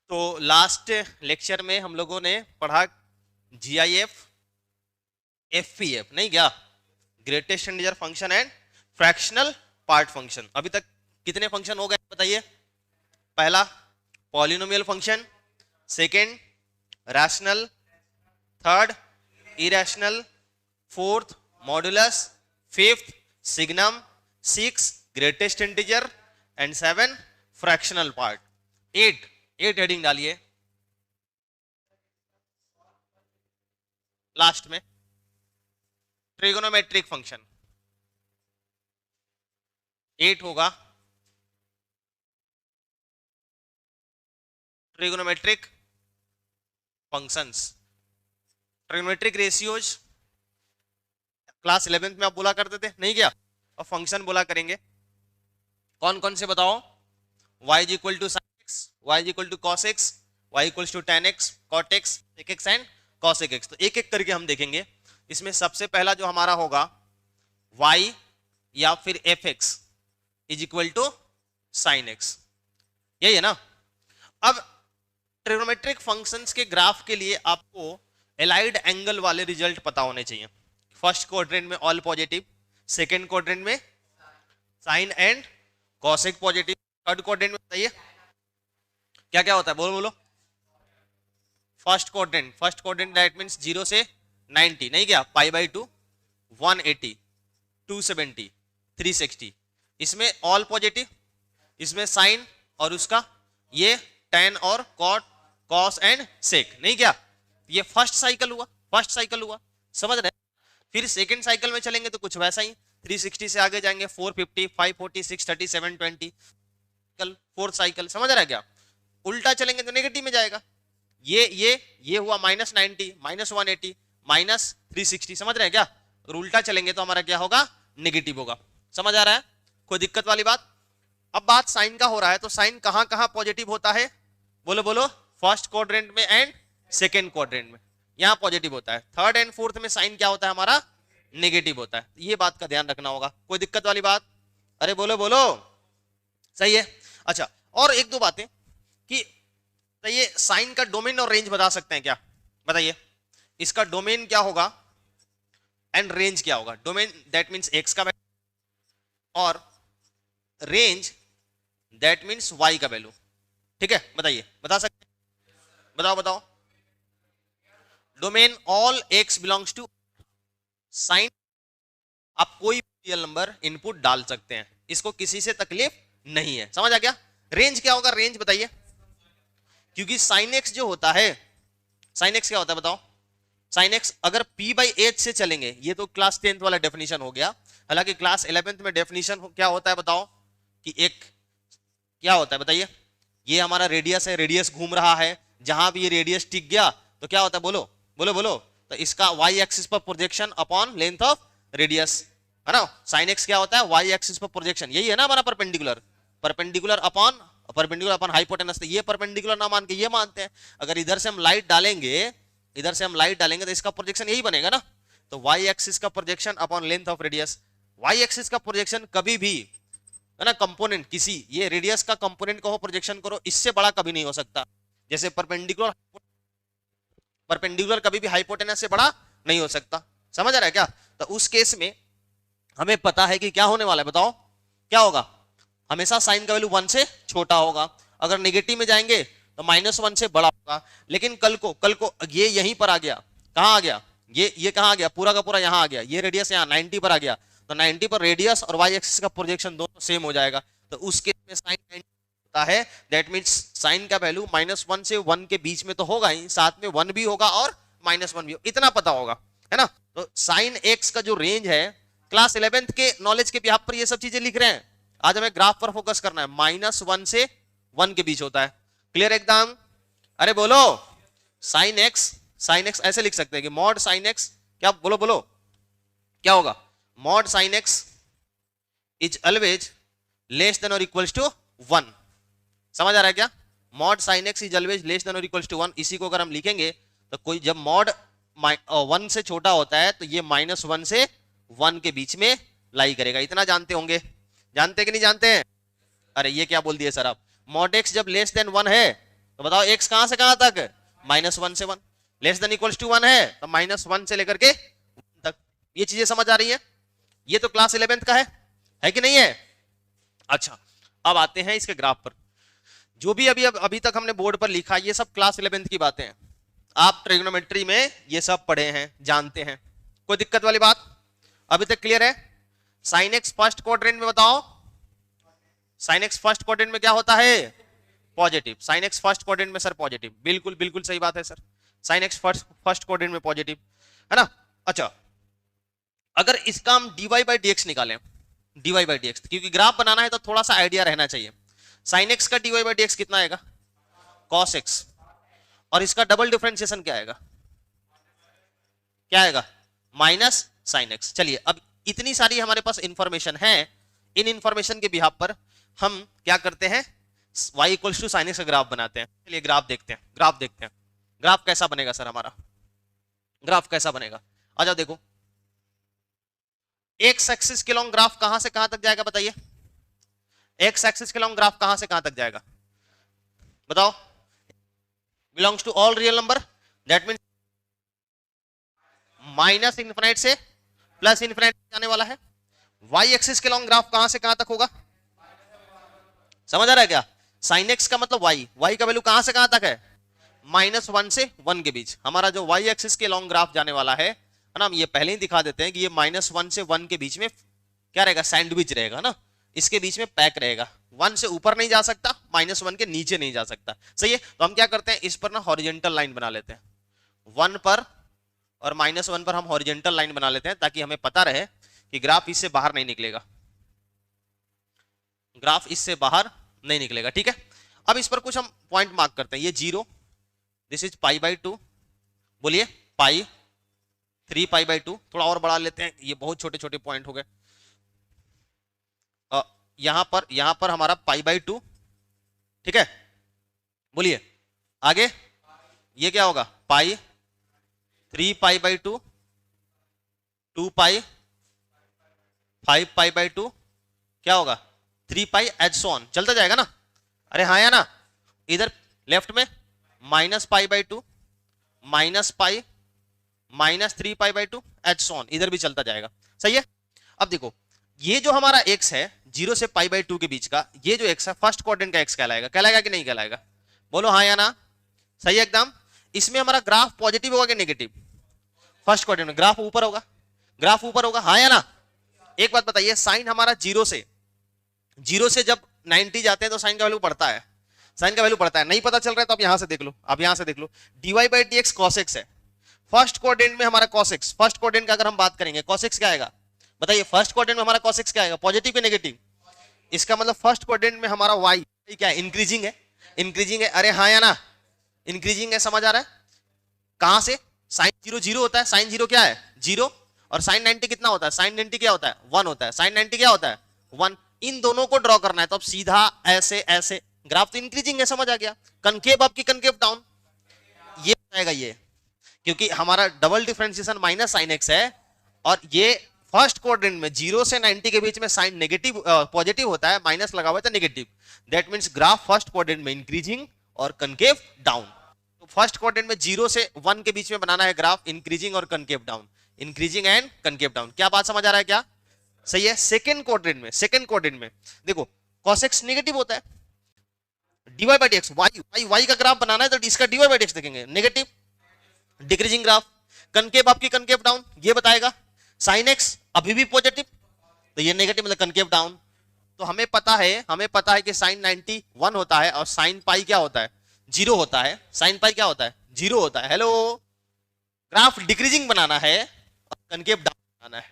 तो last lecture में हम लोगों ने पढ़ा जीआईएफ, एफपीएफ, नहीं क्या, greatest integer function and fractional part function. अभी तक कितने फंक्शन हो गए बताइए? पहला polynomial function, second rational, third irrational, fourth modulus, fifth signum, six greatest integer and seven fractional part. Eight eight heading डालिए लास्ट में। ट्रिगोनोमेट्रिक फंक्शन 8 होगा, trigonometric functions, trigonometric ratios class 11th में आप बोला करते थे, नहीं क्या? और फंक्शन बोला करेंगे कौन कौन से बताओ? y is equal to sine x, y is equal to cos x, y equal to tan x, cot x, sec x and cosec x. तो एक एक करके हम देखेंगे। इसमें सबसे पहला जो हमारा होगा y या फिर f x is equal to sine x, यही है ना? अब ट्रिग्नोमेट्रिक फंक्शंस के ग्राफ के लिए आपको एलाइड एंगल वाले रिजल्ट पता होने चाहिए। फर्स्ट क्वाड्रेंट में ऑल पॉजिटिव, सेकंड क्वाड्रेंट में sine and cosec positive, third quadrant में बताइए क्या क्या होता है? बोलो बोलो। फर्स्ट क्वाड्रेंट दैट मींस 0 से 90, नहीं क्या? पाई बाई 2, 180, 270, 360। इसमें ऑल पॉजिटिव, इसमें साइन और उसका ये टेन और कॉट, कॉस एंड सेक, नहीं क्या? ये फर्स्ट साइकिल हुआ, समझ रहे? फिर सेकंड साइकिल में चलेंगे तो कुछ वैसा ही, 360 से आगे जाएंगे 450, 540, 630, 720, फोर्थ साइकिल, समझ रहा है क्या? उल्टा चलेंगे तो नेगेटिव में जाएगा। ये हुआ -90, -180, -360, समझ रहे हैं क्या? अगर उल्टा चलेंगे तो हमारा क्या होगा? नेगेटिव होगा। समझ आ रहा है? कोई दिक्कत वाली बात? अब बात साइन का हो रहा है, तो साइन कहां कहां पॉजिटिव होता है? बोलो बोलो। फर्स्ट क्वाड्रेंट में एंड सेकेंड क्वाड्रेंट में, यहां पॉजिटिव होता है। थर्ड एंड फोर्थ में साइन क्या होता है हमारा? नेगेटिव होता है। ये बात का ध्यान रखना होगा। कोई दिक्कत वाली बात? अरे बोलो बोलो, सही है। अच्छा, और एक दो बातें कि तो ये साइन का डोमेन और रेंज बता सकते हैं क्या? बताइए, इसका डोमेन क्या होगा एंड रेंज क्या होगा? डोमेन दैट मींस एक्स का वैल्यू और रेंज दैट मींस वाई का वैल्यू। ठीक है, बताइए, बता सकते हैं? बताओ बताओ। Domain all x belongs to sine, आप कोई रियल नंबर इनपुट डाल सकते हैं, इसको किसी से तकलीफ नहीं है। समझ आ गया? रेंज क्या होगा? रेंज बताइए, क्योंकि साइन एक्स जो होता है, साइन एक्स क्या होता है बताओ? साइन एक्स अगर p बाई एच से चलेंगे, ये तो क्लास 10th वाला डेफिनेशन हो गया। हालांकि क्लास 11th में डेफिनेशन क्या होता है बताओ? कि एक क्या होता है बताइए? ये हमारा रेडियस है, रेडियस घूम रहा है, जहां भी ये रेडियस टिक गया तो क्या होता है? बोलो बोलो बोलो। तो इसका वाई एक्सिस पर projection upon length of radius, है ना? साइन एक्स क्या होता है? वाई एक्सिस पर प्रोजेक्शन, यही है ना हमारा परपेंडिकुलर, परपेंडिकुलर अपॉन हाइपोटेनस। तो ये परपेंडिकुलर ना मान के ये मानते हैं, अगर इधर से हम लाइट डालेंगे, तो इसका प्रोजेक्शन यही बनेगा ना। तो वाई एक्सिस का projection upon length of radius. Y axis का प्रोजेक्शन कभी भी, है ना, कंपोनेंट किसी, ये रेडियस का कंपोनेंट को प्रोजेक्शन करो, इससे बड़ा कभी नहीं हो सकता। जैसे परपेंडिकुलर कभी भी हाइपोटेनस से बड़ा नहीं हो सकता। समझ आ रहा है क्या? तो उस केस में हमें पता है कि क्या होने वाला है, बताओ क्या होगा? हमेशा साइन का वैल्यू 1 से छोटा होगा। अगर नेगेटिव में जाएंगे तो -1 से बड़ा होगा। लेकिन कल को ये यहीं पर आ गया, कहां आ गया? ये कहां आ गया? पूरा का पूरा यहां आ गया। ये रेडियस यहां 90 पर आ गया, तो 90 पर रेडियस और वाई एक्सिस का प्रोजेक्शन दोनों सेम हो जाएगा। तो उस केस में साइन 90 होता है, दैट मींस साइन का वैल्यू -1 से 1 के बीच में तो होगा ही, साथ में 1 भी होगा और -1 भी, इतना पता होगा, है ना? तो साइन एक्स का जो रेंज है, क्लास 11th के नॉलेज के बिहाफ पर ये सब चीजें लिख रहे हैं। आज हमें ग्राफ पर फोकस करना है। -1 से 1 के बीच होता है। क्लियर एकदम? अरे बोलो। साइन एक्स ऐसे लिख सकते हैं कि मॉड साइन एक्स, क्या? बोलो बोलो, क्या होगा? Mod sine x is always less than और इक्वल्स टू 1। समझ आ रहा है क्या? Mod sine x is always less than और इक्वल्स टू 1। इसी को अगर हम लिखेंगे तो कोई जब मॉड 1 से छोटा होता है तो ये -1 से 1 के बीच में लाई करेगा। इतना जानते होंगे, जानते कि नहीं जानते हैं? अरे ये क्या बोल दिए सर आप? मॉड एक्स जब लेस देन 1 है तो बताओ x कहां से कहां तक, -1 से 1, लेस देन इक्वल्स टू 1 है तो -1 से लेकर के 1 तक। ये चीजें समझ आ रही है? ये तो क्लास 11th का है कि नहीं है? अच्छा, अब आते हैं इसके ग्राफ पर। जो भी अभी तक हमने बोर्ड पर लिखा ये सब क्लास 11th की बातें हैं। आप ट्रिग्नोमेट्री में ये सब पढ़े हैं, जानते हैं, कोई दिक्कत वाली बात अभी तक क्लियर है? साइन एक्स फर्स्ट क्वाड्रेंट में बताओ, साइन एक्स फर्स्ट क्वाड्रेंट में क्या होता है, positive. Sine x first quadrant में सर पॉजिटिव, बिल्कुल बिल्कुल सही बात है sir, sine x first quadrant में पॉजिटिव है ना। अच्छा, अगर इसका हम dy बाई डी एक्स निकालें, dy बाई डी एक्स, क्योंकि ग्राफ बनाना है तो थोड़ा सा आइडिया रहना चाहिए। साइन एक्स का dy बाई डी एक्स कितना आएगा, cos x, और इसका डबल डिफरेंशिएशन क्या आएगा, क्या आएगा, माइनस साइन एक्स। चलिए, अब इतनी सारी हमारे पास इंफॉर्मेशन है, इन इंफॉर्मेशन के बिहाफ पर हम क्या करते हैं, y equals to sine x का ग्राफ बनाते हैं। चलिए ग्राफ देखते हैं, ग्राफ देखते हैं, ग्राफ कैसा बनेगा सर हमारा, ग्राफ कैसा बनेगा। आ जाओ देखो, एक्स एक्सिस के लॉन्ग ग्राफ कहां से कहां तक जाएगा बताइए, एक्स एक्सिस के लॉन्ग ग्राफ कहां से कहां तक जाएगा बताओ, belongs to all real number, that means minus infinite से प्लस इनफिनिट जाने वाला है। वाई एक्सिस के लॉन्ग ग्राफ कहां से कहां तक होगा, समझ आ रहा है क्या? साइन एक्स का मतलब वाई, वाई का वैल्यू कहां से कहां तक है, -1 से 1 के बीच। हमारा जो वाई एक्सिस के लॉन्ग ग्राफ जाने वाला है ना, हम ये पहले ही दिखा देते हैं कि ये -1 से 1 के बीच में क्या रहेगा, सैंडविच रहेगा ना, इसके बीच में पैक रहेगा, 1 से ऊपर नहीं जा सकता, -1 के नीचे नहीं जा सकता। सही है, तो हम क्या करते हैं, इस पर ना हॉरिजॉन्टल लाइन बना लेते हैं, 1 पर और -1 पर हम हॉरिजॉन्टल लाइन बना लेते हैं, ताकि हमें पता रहे कि ग्राफ इससे बाहर नहीं निकलेगा, ग्राफ इससे बाहर नहीं निकलेगा। ठीक है, अब इस पर कुछ हम पॉइंट मार्क करते हैं, ये 0, दिस इज π/2, बोलिए पाई, 3π/2, थोड़ा और बढ़ा लेते हैं, ये बहुत छोटे छोटे पॉइंट हो गए। यहां पर हमारा π/2, ठीक है, बोलिए आगे, ये क्या होगा, पाई, 3π/2, 2π, 5π/2, क्या होगा 3π, एज सो ऑन, चलता जाएगा ना। अरे हाँ या ना, इधर लेफ्ट में -π/2, -π, -3π/2, एज सो ऑन, इधर भी चलता जाएगा। सही है, अब देखो ये जो हमारा x है 0 से π/2 के बीच का, ये जो x है फर्स्ट क्वाड्रेंट का x कहलाएगा, कहलाएगा कि नहीं कहलाएगा, बोलो हाँ या ना। सही है एकदम। इसमें हमारा ग्राफ पॉजिटिव होगा कि नेगेटिव, फर्स्ट क्वाड्रेंट में ग्राफ ऊपर होगा, ग्राफ ऊपर होगा, हाँ या ना। एक बात बताइए, साइन हमारा 0 से जब 90 जाते हैं तो साइन का वैल्यू बढ़ता है, साइन का वैल्यू बढ़ता है, नहीं पता चल रहा है तो आप यहां से देख लो, आप यहां से देख लो, dy by d x cos x है, फर्स्ट क्वाड्रेंट में हमारा cos x, फर्स्ट क्वाड्रेंट का अगर हम बात करेंगे cos x क्या आएगा बताइए, फर्स्ट क्वाड्रेंट में हमारा cos x क्या आएगा, पॉजिटिव या नेगेटिव। इसका मतलब फर्स्ट क्वाड्रेंट में हमारा y क्या है, इंक्रीजिंग है, इंक्रीजिंग है। अरे हाँ या ना, इंक्रीजिंग है, समझ आ रहा है। कहां से, साइन 0 0 होता है, साइन 0 क्या है 0, और साइन 90 कितना होता है, साइन 90 क्या होता है 1 होता है, साइन 90 क्या होता है 1। इन दोनों को ड्रॉ करना है तो अब सीधा ऐसे ऐसे, ग्राफ तो इंक्रीजिंग है, समझ आ गया। कनकेव अप की कनकेव डाउन, ये आएगा ये, क्योंकि हमारा double differentiation minus sine x है, और ये फर्स्ट क्वाड्रेंट में 0 से 90 के बीच में साइन नेगेटिव पॉजिटिव होता है, माइनस लगा हुआ है तो negative, that means graph first quadrant में इंक्रीजिंग और कनकेव डाउन। तो फर्स्ट क्वाड्रेंट में 0 से 1 के बीच में बनाना है ग्राफ इंक्रीजिंग और concave down, increasing and concave down. क्या बात समझ आ रहा है क्या? सही है। सेकंड क्वाड्रेंट में देखो cos x नेगेटिव होता है, dy by d x, y का ग्राफ बनाना है तो इसका dy बाई डी एक्स देखेंगे, नेगेटिव डिक्रीजिंग ग्राफ, कनकेव आपकी कनकेव डाउन ये बताएगा, साइन एक्स अभी भी पॉजिटिव तो ये नेगेटिव मतलब कनकेव डाउन। तो हमें पता है कि साइन 91 होता है और साइन पाई क्या होता है 0 होता है, साइन पाई क्या होता है 0 होता है। हेलो, ग्राफ डिक्रीजिंग बनाना है और कनकेव डाउन बनाना है,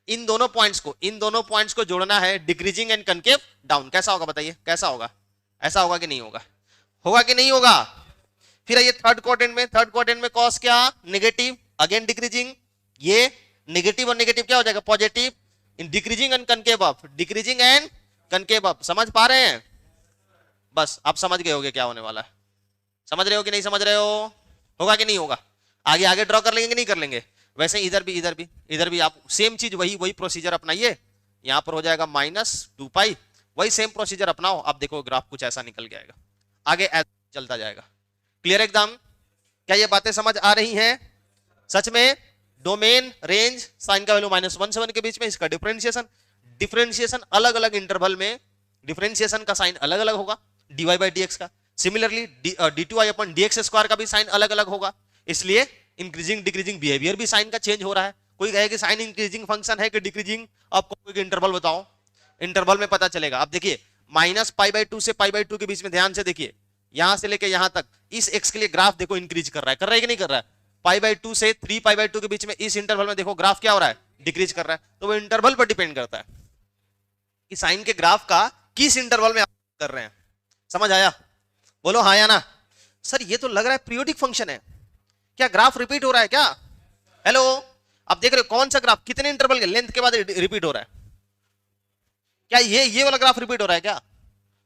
इन दोनों पॉइंट्स को जोड़ना है, डिक्रीजिंग एंड कनकेव डाउन। कैसा होगा बताइए, कैसा होगा, ऐसा होगा कि नहीं होगा, होगा कि नहीं होगा। फिर ये थर्ड क्वाड्रेंट में कॉस क्या नेगेटिव, अगेन डिक्रीजिंग, ये नेगेटिव और नेगेटिव क्या हो जाएगा positive, in decreasing and concave up, decreasing and concave up. समझ पा रहे हैं? बस आप समझ गए होगे क्या होने वाला है, समझ रहे हो कि नहीं समझ रहे हो, होगा कि नहीं होगा। आगे ड्रॉ कर लेंगे कि नहीं कर लेंगे। वैसे इधर भी आप सेम चीज वही प्रोसीजर अपनाइए, यहां पर हो जाएगा -2π, वही सेम प्रोसीजर अपनाओ, आप देखो ग्राफ कुछ ऐसा निकल के आएगा। आगे चलता जाएगा। क्लियर एकदम? क्या ये बातें समझ आ रही हैं? सच में डोमेन रेंज साइन का वैल्यू -1 से 1 के बीच में, इसका डिफरेंशिएशन अलग अलग इंटरवल में डिफरेंशिएशन का साइन अलग अलग होगा dy बाई dx का। सिमिलरली d2i अपन dx स्क्वायर का भी साइन अलग अलग होगा, इसलिए इंक्रीजिंग डिक्रीजिंग बिहेवियर भी साइन का चेंज हो रहा है। कोई कहे कि साइन इंक्रीजिंग फंक्शन है कि डिक्रीजिंग, आपको कोई इंटरवल बताओ, इंटरवल में पता चलेगा। अब देखिए -π/2 से π/2 के बीच में ध्यान से देखिए, यहां से लेके यहां तक इस x के लिए ग्राफ देखो इंक्रीज कर रहा है कि नहीं कर रहा है? π/2 से 3π/2 के बीच में इस इंटरवल में देखो ग्राफ क्या हो रहा है? डिक्रीज कर रहा है। तो वो इंटरवल पर डिपेंड करता है कि साइन के ग्राफ का किस इंटरवल में आप कर रहे हैं। समझ आया? बोलो हाँ या ना। सर ये तो लग रहा है पीरियोडिक फंक्शन है, क्या ग्राफ रिपीट हो रहा है क्या? हेलो, आप देख रहे हो कौन सा ग्राफ कितने इंटरवल के लेंथ के बाद रिपीट हो रहा है? क्या ये वाला ग्राफ रिपीट हो रहा है क्या?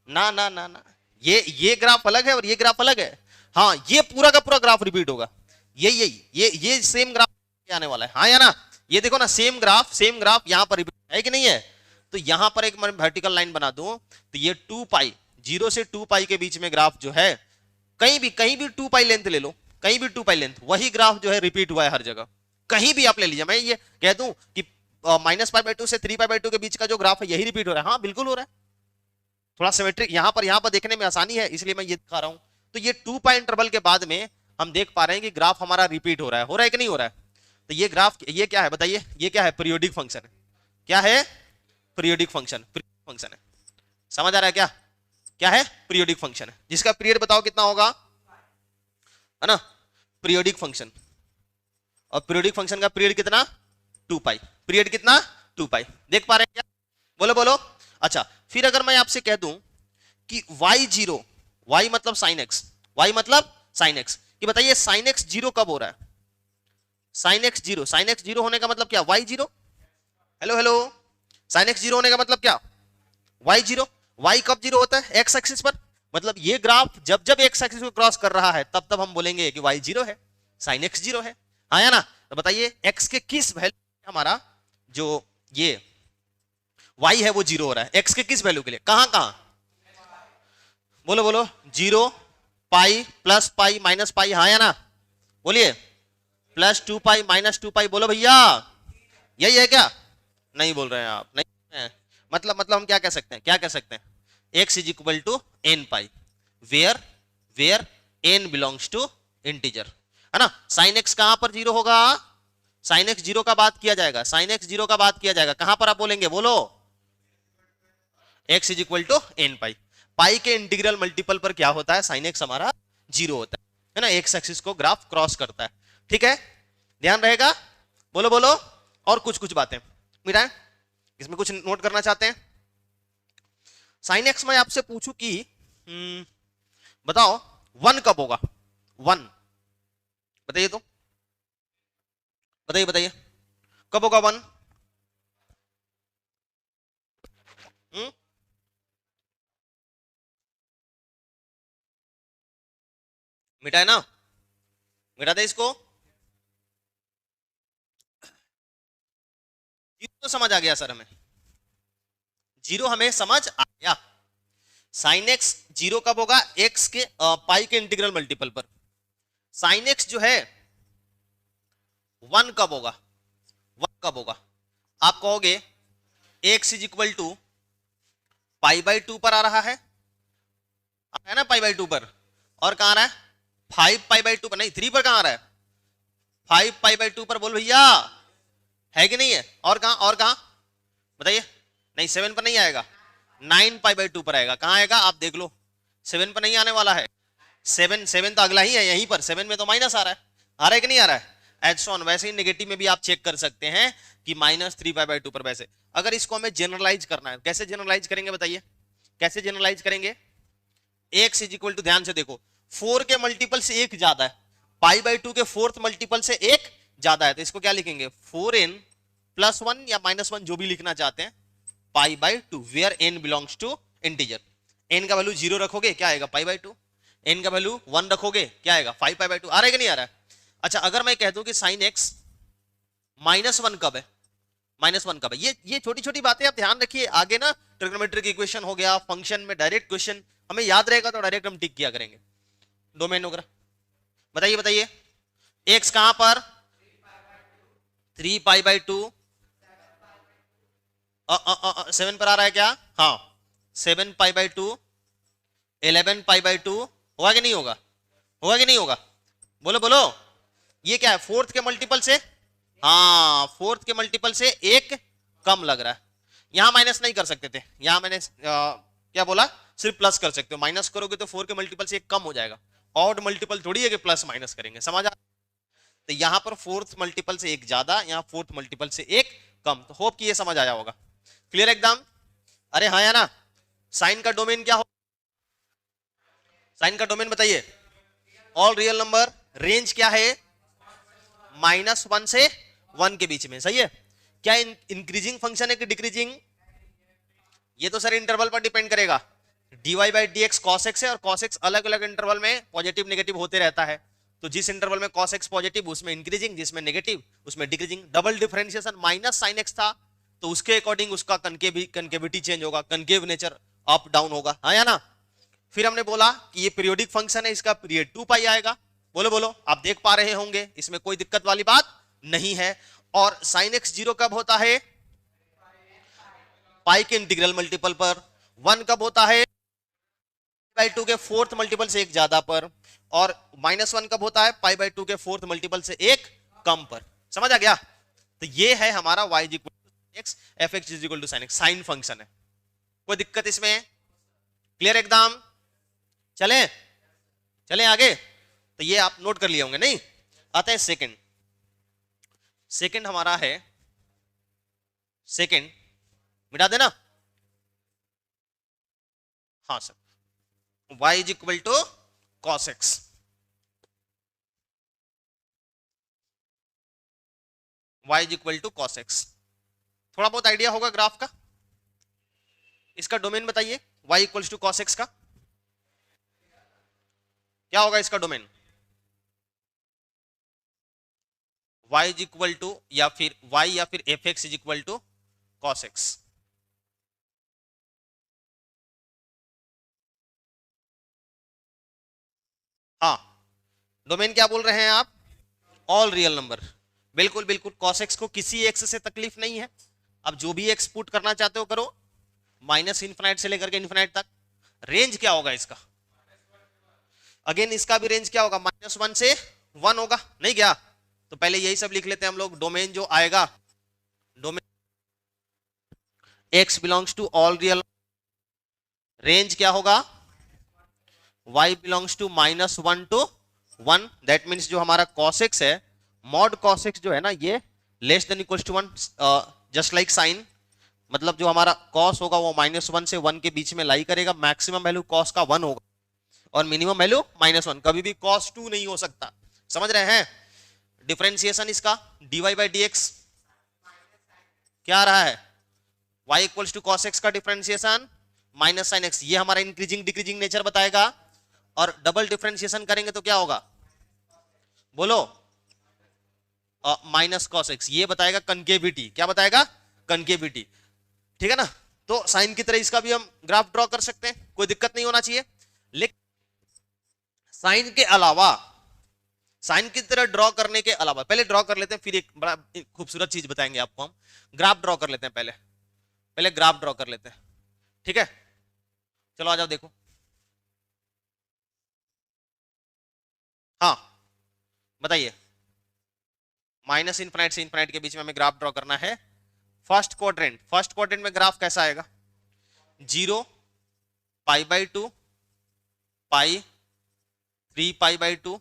ना ना ना ना, ये ग्राफ अलग है और ये ग्राफ अलग है। हाँ, ये पूरा का पूरा ग्राफ रिपीट होगा। ये सेम ग्राफ आने वाला है, हाँ या ना? ये देखो ना, सेम ग्राफ यहां पर रिपीट है कि नहीं है? तो यहां पर एक मैं वर्टिकल लाइन बना दूं तो ये 2π 0 से 2π के बीच में ग्राफ जो है, कहीं भी 2π लेंथ ले लो, कहीं भी 2π लेंथ, वही ग्राफ जो है रिपीट हुआ है हर जगह। कहीं भी आप ले लीजिए, मैं ये कह दूं कि -π/2 से 3π/2 के बीच का जो ग्राफ है यही रिपीट हो रहा है। हाँ बिल्कुल हो रहा है, थोड़ा सिमेट्रिक यहां पर देखने में आसानी है, इसलिए मैं ये दिखा रहा हूं। तो ये 2π इंटरवल के बाद में हम देख पा रहे हैं कि ग्राफ हमारा रिपीट हो रहा है कि नहीं हो रहा है? तो ये ग्राफ ये क्या है बताइए? ये क्या है? पीरियोडिक फंक्शन है। क्या है? पीरियोडिक फंक्शन है। समझ आ रहा है क्या? क्या है? पीरियोडिक फंक्शन है, जिसका पीरियड बताओ कितना होगा, है ना? पीरियोडिक फंक्शन, और पीरियोडिक फंक्शन का पीरियड कितना? 2π। पीरियड कितना? 2π। देख पा रहे हैं क्या? बोलो बोलो। अच्छा, फिर अगर मैं आपसे कह दूं कि y0, y मतलब sin x, y मतलब sin x, कि बताइए sin x 0 कब हो रहा है? sin x 0 होने का मतलब क्या? y0। Hello hello, sin x 0 होने का मतलब क्या? y0। y कब 0 होता है? x एक्सिस पर। मतलब ये ग्राफ जब जब x एक्सिस को क्रॉस कर रहा है तब तब हम बोलेंगे कि y 0 है, sin x 0 है, हाँ या ना? तो बताइए x के किस वैल्यू हमारा जो ये y है वो 0 हो रहा है? x के किस वैल्यू के लिए? कहां? बोलो बोलो। 0, π, +π, -π, हाँ या ना? बोलिए। +2π, -2π, बोलो भैया। यही है क्या? नहीं बोल रहे हैं आप, नहीं है। मतलब हम क्या कह सकते हैं? x is equal to nπ, where n belongs to integer, है ना? sin x कहां पर 0 होगा? sin x 0 का बात किया जाएगा, कहां पर आप बोलेंगे? बोलो। x is equal to nπ, pi के इंटीग्रल मल्टीपल पर क्या होता है? sin x हमारा 0 होता है ना? x एक्सिस को ग्राफ क्रॉस करता है। ठीक है, ध्यान रहेगा। बोलो बोलो। और कुछ बातें मिटाएं, इसमें कुछ नोट करना चाहते हैं? sin x मैं आपसे पूछूं कि बताओ 1 कब होगा? 1 बताइए तो, बताइए कब होगा 1? मिटाए ना? मिटा दे इसको। तो समझ आ गया सर, हमें 0 हमें समझ आ गया। sin x 0 कब होगा? x के पाई के इंटीग्रल मल्टीपल पर। sin x जो है 1 कब होगा? आप कहोगे x इज इक्वल टू π/2 पर आ रहा है ना? π/2 पर। और कहां आ रहा है? 5π/2 पर। नहीं, 3 पर कहां आ रहा है? 5π/2 पर। बोल भैया, है कि नहीं है? और कहां बताइए? नहीं, 7 पर नहीं आएगा, 9π/2 पर आएगा। कहां आएगा आप देख लो, 7 पर नहीं आने वाला है। 7 तो अगला ही है, यहीं पर 7 में तो माइनस आ रहा है कि नहीं आ रहा है? एडसॉन वैसे ही नेगेटिव में भी आप चेक कर सकते हैं कि -3π/2 पर। वैसे अगर इसको हमें जनरलाइज करना है, कैसे जनरलाइज करेंगे बताइए? कैसे जनरलाइज करेंगे? x इज इक्वल टू, ध्यान से देखो, 4 के मल्टीपल से 1 ज्यादा है, π/2 के 4th मल्टीपल से 1 ज्यादा है, तो इसको क्या लिखेंगे? 4n + 1 या -1 जो भी लिखना चाहते हैं, π/2, where n belongs to integer. n का वैल्यू 0 रखोगे, क्या आएगा? π/2। n का वैल्यू 1 रखोगे, क्या आएगा? 5π/2। आ रहा है कि नहीं आ रहा है? अच्छा, अगर मैं कह दूं कि sin x -1 कब है? -1 कब है? ये छोटी छोटी बातें आप ध्यान रखिए, आगे ना ट्रिग्नोमेट्रिक इक्वेशन हो गया, फंक्शन में डायरेक्ट क्वेश्चन हमें याद रहेगा तो डायरेक्ट हम टिक किया करेंगे। डोमेन वगैरह बताइए बताइए। एक्स कहां पर 3 पाई बाई 2 7 पर आ रहा है क्या? हाँ 7 पाई बाई 2 11 पाई बाई 2 होगा कि नहीं होगा? होगा कि नहीं होगा? बोलो बोलो। ये क्या है फोर्थ के मल्टीपल से? हाँ फोर्थ के मल्टीपल से एक कम लग रहा है। यहां माइनस नहीं कर सकते थे, यहां मैंने क्या बोला सिर्फ प्लस कर सकते हो। माइनस करोगे तो 4 के मल्टीपल से एक कम हो जाएगा। ऑड मल्टीपल थोड़ी है कि प्लस माइनस करेंगे, समझ आ? तो यहां पर फोर्थ मल्टीपल से एक ज्यादा, यहां फोर्थ मल्टीपल से एक कम। तो होप कि ये समझ आया होगा। क्लियर एकदम? अरे हाँ या ना? साइन का डोमेन क्या हो? साइन का डोमेन बताइए। All real number. रेंज क्या है? -1 से 1 के बीच में, सही है। क्या इंक्रीजिंग फंक्शन है कि डिक्रीजिंग? ये तो सर इंटरवल पर डिपेंड करेगा। dy/dx cos x है और cos x अलग अलग इंटरवल में पॉजिटिव नेगेटिव होते रहता है। तो जिस इंटरवल में cos x पॉजिटिव उसमें इंक्रीजिंग, जिसमें नेगेटिव उसमें decreasing. Double differentiation minus sine x था तो उसके अकॉर्डिंग उसका कनकेविटी चेंज होगा, कनकेव नेचर अप डाउन होगा, हाँ या ना? फिर हमने बोला कि ये पीरियोडिक फंक्शन है, इसका पीरियड 2 पाई आएगा। बोलो बोलो, आप देख पा रहे होंगे, इसमें कोई दिक्कत वाली बात नहीं है। और साइन x 0 कब होता है? पाई के इंटीग्रल मल्टीपल पर। 1 कब होता है? पाई/2 के फोर्थ मल्टीपल से एक ज्यादा पर। और -1 कब होता है? पाई/2 के फोर्थ मल्टीपल से एक कम पर। समझ आ गया? तो ये है हमारा y is equal to x, f x is equal to sine x, sine function है। कोई दिक्कत इसमें? क्लियर एकदम? चले चले आगे। तो ये आप नोट कर लिए होंगे नहीं? आता है सेकंड। सेकंड हमारा है, सेकंड मिटा देना। हाँ sir, y is equal to cos x। y is equal to cos x। थोड़ा बहुत आइडिया होगा ग्राफ का। इसका डोमेन बताइए y equal to cos x का क्या होगा? इसका domain y is equal to या फिर y या फिर f x is equal to cos x। हाँ डोमेन क्या बोल रहे हैं आप? All real number. बिल्कुल बिल्कुल, cos x को किसी एक्स से तकलीफ नहीं है। अब जो भी एक्स पुट करना चाहते हो करो, माइनस इन्फिनाइट से लेकर के इन्फिनाइट तक। रेंज क्या होगा इसका? अगेन इसका भी रेंज क्या होगा? -1 से 1 होगा, नहीं क्या? तो पहले यही सब लिख लेते हैं हम लोग। डोमेन जो आएगा, domain x belongs to all real, range क्या होगा? y belongs to -1 to 1। That means जो हमारा cos x है, मॉड cos x जो है ना, ये less than equal to 1, just like sine. मतलब जो हमारा cos होगा वो -1 से 1 के बीच में लाई करेगा। मैक्सिमम वैल्यू cos का 1 होगा और मिनिमम वैल्यू -1। कभी भी cos 2 नहीं हो सकता। समझ रहे हैं? डिफरेंशिएशन इसका dy/dx क्या आ रहा है? y equals to cos x का डिफरेंशिएशन माइनस साइन x। ये हमारा इंक्रीजिंग डिक्रीजिंग नेचर बताएगा। और डबल डिफरेंशिएशन करेंगे तो क्या होगा? बोलो। माइनस cos x, ये बताएगा कनकेविटी। क्या बताएगा? कनकेविटी। ठीक है ना? तो साइन की तरह इसका भी हम ग्राफ ड्रॉ कर सकते हैं, कोई दिक्कत नहीं होना चाहिए। लेकिन साइन के अलावा, साइन की तरह ड्रॉ करने के अलावा, पहले ड्रॉ कर लेते हैं फिर एक बड़ा खूबसूरत चीज बताएंगे आपको हम। ग्राफ ड्रॉ कर लेते हैं पहले, पहले ग्राफ ड्रॉ कर लेते हैं। ठीक है, चलो आ जाओ देखो। हाँ बताइए। माइनस इनफिनाइट से इनफिनाइट के बीच में हमें ग्राफ ड्रॉ करना है। फर्स्ट क्वाड्रेंट, फर्स्ट क्वाड्रेंट में ग्राफ कैसा आएगा? 0 पाई/2 पाई, 3 पाई/2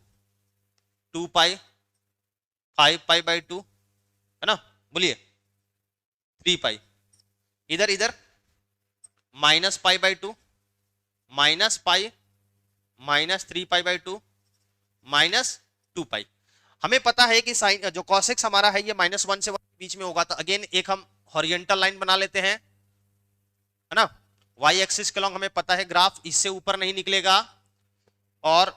2 पाई, 5 पाई/2 है ना? बोलिए 3 पाई। इधर इधर -पाई/2 माइनस पाई, -3 पाई/2 -2 पाई। हमें पता है कि साइन जो cos x हमारा है ये -1 से 1 के बीच में होगा। तो अगेन एक हम हॉरिजॉन्टल लाइन बना लेते हैं, है ना? y एक्सिस के लॉन्ग हमें पता है ग्राफ इससे ऊपर नहीं निकलेगा और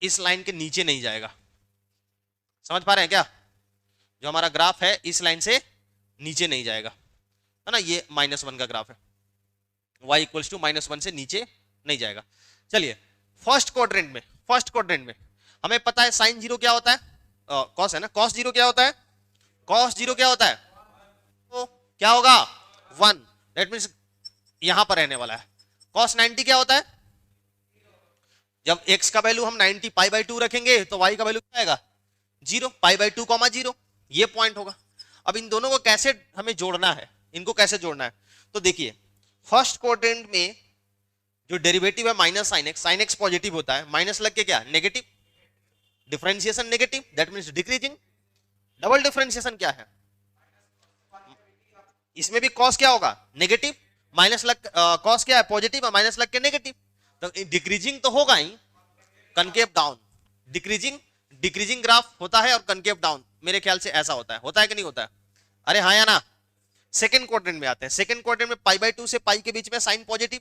इस लाइन के नीचे नहीं जाएगा। समझ पा रहे हैं क्या? जो हमारा ग्राफ है इस लाइन से नीचे नहीं जाएगा, है ना? ये -1 का ग्राफ है, y इक्वल्स टू -1 से नीचे नहीं जाएगा। चलिए फर्स्ट क्वाड्रेंट में फर्स्ट क्वाड्रेंट में हमें पता है साइन जीरो क्या होता है, कॉस है ना, कॉस जीरो क्या होता है, कॉस जीरो क्या होता है, तो क्या होगा 1, दैट मीन्स यहां पर रहने वाला है। कॉस 90 क्या होता है, जब x का वैल्यू हम 90 पाई बाई 2 रखेंगे तो y का वैल्यू क्या आएगा 0, पाई बाई 2 कॉमा 0, ये पॉइंट होगा। अब इन दोनों को कैसे हमें जोड़ना है, इनको कैसे जोड़ना है, तो देखिए फर्स्ट क्वाड्रेंट में जो डेरिवेटिव है माइनस साइन एक्स पॉजिटिव होता है, माइनस लग के क्या negative, differentiation negative, that means decreasing. Double differentiation क्या है, इसमें भी कॉस क्या होगा नेगेटिव, माइनस लग कॉस क्या है पॉजिटिव, माइनस लग के नेगेटिव, तो डिक्रीजिंग तो होगा ही, concave down, decreasing, decreasing graph होता है और कनकेव डाउन, मेरे ख्याल से ऐसा होता है कि नहीं होता है, अरे हाँ या ना। सेकंड क्वाड्रेंट में आते हैं, सेकंड क्वाड्रेंट में पाई बाई 2 से पाई के बीच में साइन पॉजिटिव,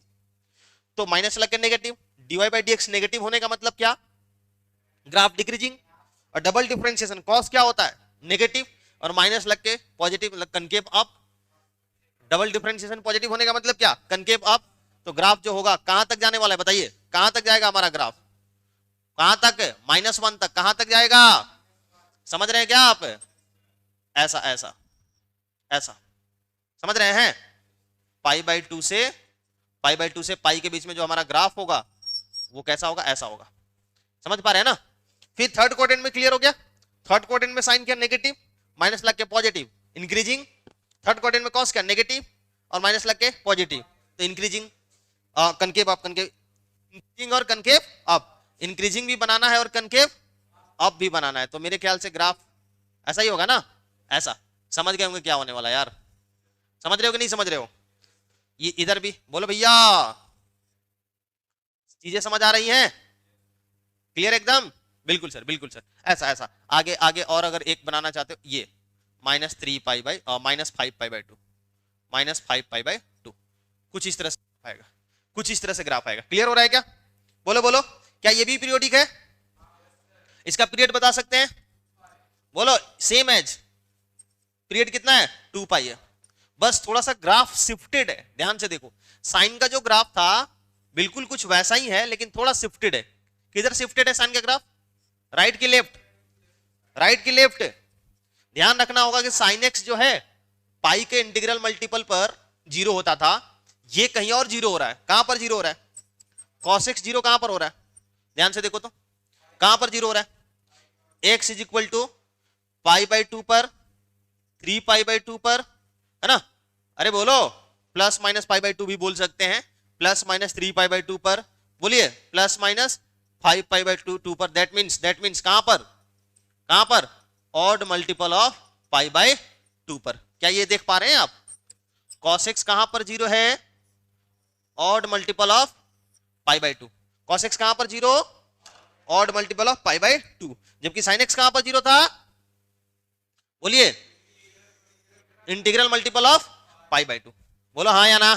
तो माइनस लग के negative, dy by d x negative होने का मतलब क्या, ग्राफ डिक्रीजिंग। और डबल डिफरेंशिएशन कॉस क्या होता है नेगेटिव और माइनस लग के positive, concave up, double differentiation positive होने का मतलब क्या कनकेव अप, तो ग्राफ जो होगा कहां तक जाने वाला है बताइए, कहां तक जाएगा हमारा ग्राफ, कहां तक, -1 तक, कहां तक जाएगा, समझ रहे हैं क्या आप, ऐसा ऐसा ऐसा, समझ रहे हैं, पाई बाई 2 से पाई के बीच में जो हमारा ग्राफ होगा वो कैसा होगा, ऐसा होगा, समझ पा रहे हैं ना। फिर थर्ड क्वाड्रेंट में क्लियर हो गया, थर्ड क्वाड्रेंट में साइन क्या नेगेटिव, माइनस लग के पॉजिटिव, इंक्रीजिंग, थर्ड क्वाड्रेंट में कॉस क्या नेगेटिव और माइनस लग के पॉजिटिव, तो increasing, concave up, concave, increasing और कनकेव अप, इंक्रीजिंग भी बनाना है और कनकेव अप भी बनाना है, तो मेरे ख्याल से ग्राफ ऐसा ही होगा ना, ऐसा। समझ गए होंगे क्या होने वाला यार, समझ रहे हो कि नहीं समझ रहे हो, ये इधर भी बोलो भैया, चीजें समझ आ रही हैं, क्लियर एकदम, बिल्कुल सर बिल्कुल सर, ऐसा ऐसा, आगे आगे और अगर एक बनाना चाहते हो, ये -3 pi by -5 pi by 2, -5 pi by 2, कुछ इस तरह से आएगा, कुछ इस तरह से ग्राफ आएगा, क्लियर हो रहा है क्या, बोलो बोलो, क्या ये भी पीरियोडिक है, इसका पीरियड बता सकते हैं, बोलो, सेम एज पीरियड कितना है 2 पाई है, बस थोड़ा सा ग्राफ शिफ्टेड है, ध्यान से देखो, साइन का जो ग्राफ था बिल्कुल कुछ वैसा ही है लेकिन थोड़ा शिफ्टेड है, किधर शिफ्टेड है साइन का ग्राफ, राइट की लेफ्ट, राइट की लेफ्ट, ध्यान रखना होगा कि साइन एक्स जो है पाई के इंटीग्रल मल्टीपल पर 0 होता था, ये कहीं और 0 हो रहा है, कहां पर 0 हो रहा है, cos x 0 कहां पर हो रहा है, ध्यान से देखो तो कहां पर 0 हो रहा है, x is equal to pi by 2 पर, 3 पाई बाई 2 पर, है ना, अरे बोलो, प्लस माइनस पाई बाई 2 भी बोल सकते हैं, प्लस माइनस 3 पाई बाई 2 पर, बोलिए प्लस माइनस 5 पाई बाई 2 पर, दैट मीन्स कहां पर odd multiple of pi by 2 पर, क्या ये देख पा रहे हैं आप, cos x कहां पर 0 है, odd multiple of pi by 2, cos x कहां पर 0, odd multiple of pi by 2, जबकि sin x कहां पर 0 था, बोलिए integral multiple of pi by 2, बोलो हाँ या ना।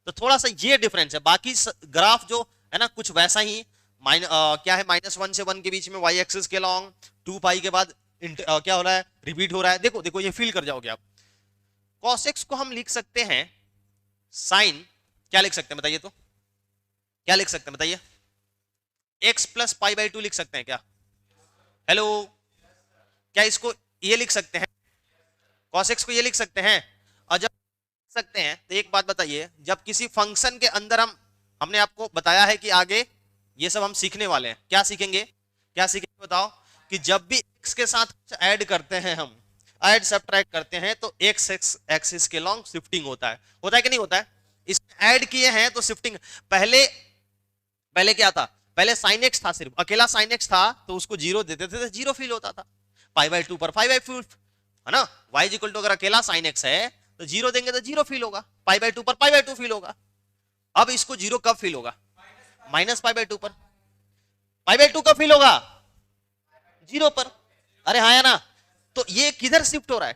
तो थोड़ा सा ये डिफरेंस है, बाकी ग्राफ जो है ना कुछ वैसा ही, क्या है -1 से 1 के बीच में y एक्सिस के लॉन्ग, 2 पाई के बाद क्या हो रहा है, रिपीट हो रहा है, देखो देखो ये फील कर जाओगे आप। cos x को हम लिख सकते हैं साइन, क्या लिख सकते हैं बताइए, तो क्या लिख सकते हैं बताइए, x प्लस पाई बाई 2 लिख सकते हैं क्या, हेलो, क्या इसको ये लिख सकते हैं, cos x को ये लिख सकते हैं, और जब सकते हैं तो एक बात बताइए, जब किसी फंक्शन के अंदर हमने आपको बताया है कि आगे ये सब हम सीखने वाले हैं, क्या सीखेंगे बताओ, कि जब भी x के साथ कुछ ऐड करते हैं, हम ऐड सब्ट्रैक्ट करते हैं तो x एक्सिस के लॉन्ग शिफ्टिंग होता है कि नहीं होता है, इसमें ऐड किए हैं तो शिफ्टिंग, पहले क्या था, पहले sin x था, सिर्फ अकेला sin x था तो उसको 0 देते थे तो 0 फील होता था, पाई बाई 2 पर 5 बाई 2 है ना, y इक्वल टू अगर अकेला sin x है तो 0 देंगे तो 0 फील होगा, पाई बाई 2 पर पाई बाई 2 फील होगा, अब इसको 0 कब फील होगा, माइनस पाई बाई 2 पर, पाई बाई 2 कब फील होगा, 0 पर, अरे हाँ या ना। तो ये किधर शिफ्ट हो रहा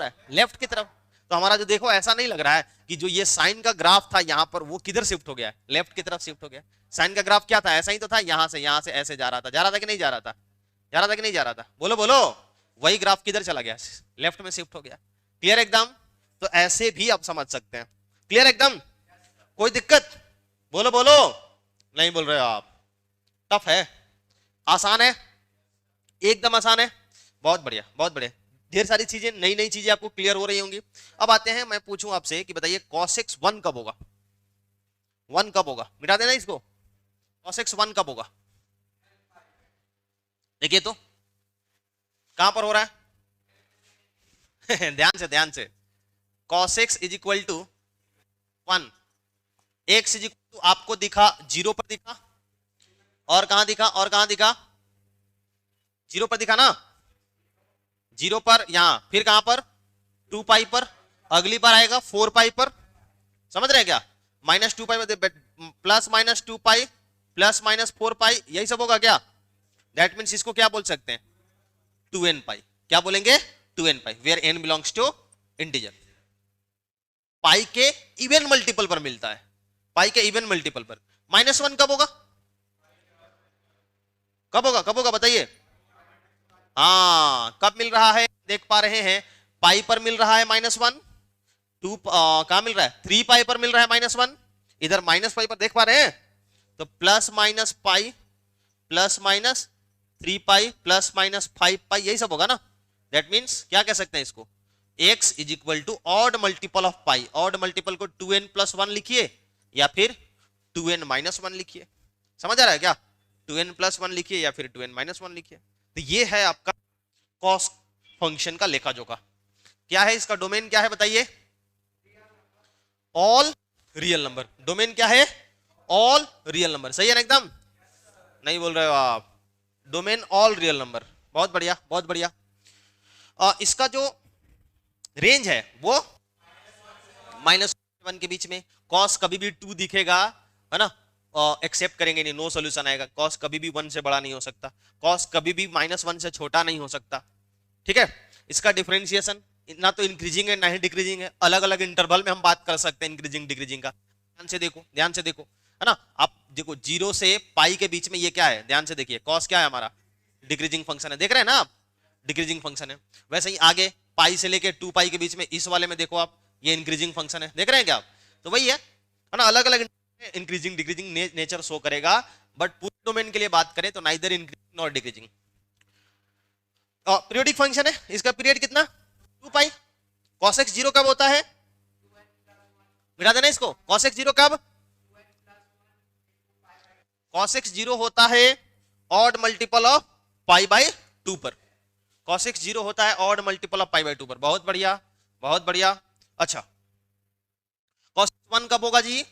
है, लेफ्ट की तरफ, तो हमारा जो देखो ऐसा नहीं लग रहा है कि जो ये साइन का ग्राफ था यहाँ पर वो किधर शिफ्ट हो गया है, लेफ्ट की तरफ शिफ्ट हो गया, साइन का ग्राफ क्या था, ऐसा ही तो था, यहाँ से ऐसे जा रहा था कि नहीं जा रहा था, बोलो बोलो, वही ग्राफ किधर चला गया, लेफ्ट में शिफ्ट हो गया, क्लियर एकदम, तो ऐसे भी आप समझ सकते हैं, क्लियर एकदम, कोई दिक्कत, बोलो बोलो, नहीं बोल रहे हो आप, टफ है, आसान है, एकदम आसान है, बहुत बढ़िया बहुत बढ़िया। ढेर सारी चीजें, नई नई चीजें आपको क्लियर हो रही होंगी। अब आते हैं, मैं पूछूं आपसे कि बताइए cos x 1 कब होगा? 1 कब होगा? मिटा देना इसको। cos x 1 कब होगा? देखिए तो कहां पर हो रहा है? ध्यान से ध्यान से। cos x is equal to 1, x is equal to आपको दिखा 0 पर दिखा, और कहां दिखा, और कहां दिखा? 0 पर दिखा ना, 0 पर, यहां, फिर कहां पर? 2 पाई पर, अगली बार आएगा 4 पाई पर। समझ रहे हैं क्या? Minus 2 pi, plus minus 2 pi plus minus 4 pi, यही सब होगा क्या? दैट मीन्स इसको क्या बोल सकते हैं? 2n पाई। क्या बोलेंगे? 2n pi, where n belongs to integer. Pi के इवन मल्टीपल पर मिलता है, पाई के इवन मल्टीपल पर। -1 कब होगा? कब होगा, कब होगा बताइए? हाँ, कब मिल रहा है? देख पा रहे हैं, पाई पर मिल रहा है -1, 2 कहां मिल रहा है? 3 पाई पर मिल रहा है -1, इधर माइनस पाई पर देख पा रहे हैं, तो plus minus pi plus minus 3 पाई प्लस माइनस 5 पाई, यही सब होगा ना। दैट मीन्स क्या कह सकते हैं इसको? x is equal to odd multiple of pi. Odd multiple को 2n प्लस 1 लिखिए, या फिर 2n माइनस 1 लिखिए। समझ आ रहा है क्या? 2n प्लस 1 लिखिए या फिर 2n माइनस 1 लिखिए। तो ये है आपका कॉस फंक्शन का लेखा जोखा। क्या है इसका डोमेन? क्या है बताइए? All real number. डोमेन क्या है? All real number. सही है ना एकदम? नहीं बोल रहे हो आप? Domain all real number. बहुत बढ़िया बहुत बढ़िया। इसका जो रेंज है वो -1 के बीच में। कॉस कभी भी 2 दिखेगा, है ना, एक्सेप्ट करेंगे नहीं, नो सॉल्यूशन आएगा। कॉस कभी भी 1 से बड़ा नहीं हो सकता, कॉस कभी भी -1 से छोटा नहीं हो सकता। ठीक है? इसका डिफरेंशिएशन ना तो इंक्रीजिंग है ना ही डिक्रीजिंग है, अलग अलग इंटरवल में हम बात कर सकते हैं इंक्रीजिंग डिक्रीजिंग का। ध्यान से देखो, ध्यान से देखो, है ना। आप देखो 0 से पाई के बीच में ये क्या है, ध्यान से देखिए, कॉस क्या है हमारा? डिक्रीजिंग फंक्शन है, देख रहे हैं ना आप? डिक्रीजिंग फंक्शन है। वैसे ही आगे पाई से लेके 2 पाई के बीच में इस वाले में देखो आप, ये इंक्रीजिंग फंक्शन है, देख रहे हैं क्या आप? तो वही है ना, अलग अलग इंक्रीजिंग डिक्रीजिंग नेचर शो करेगा। बट पूरे डोमेन के लिए बात करें तो neither increasing nor decreasing. Periodic function है, इसका पीरियड कितना? 2 पाई। cos x 0 कब होता है? मिटा देना इसको। cos x 0 कब? cos x 0 होता है odd multiple of pi by 2 पर। cos x 0 होता है odd multiple of pi by 2 पर। बहुत बढ़िया बहुत बढ़िया। अच्छा, cos x 1 कब होगा जी?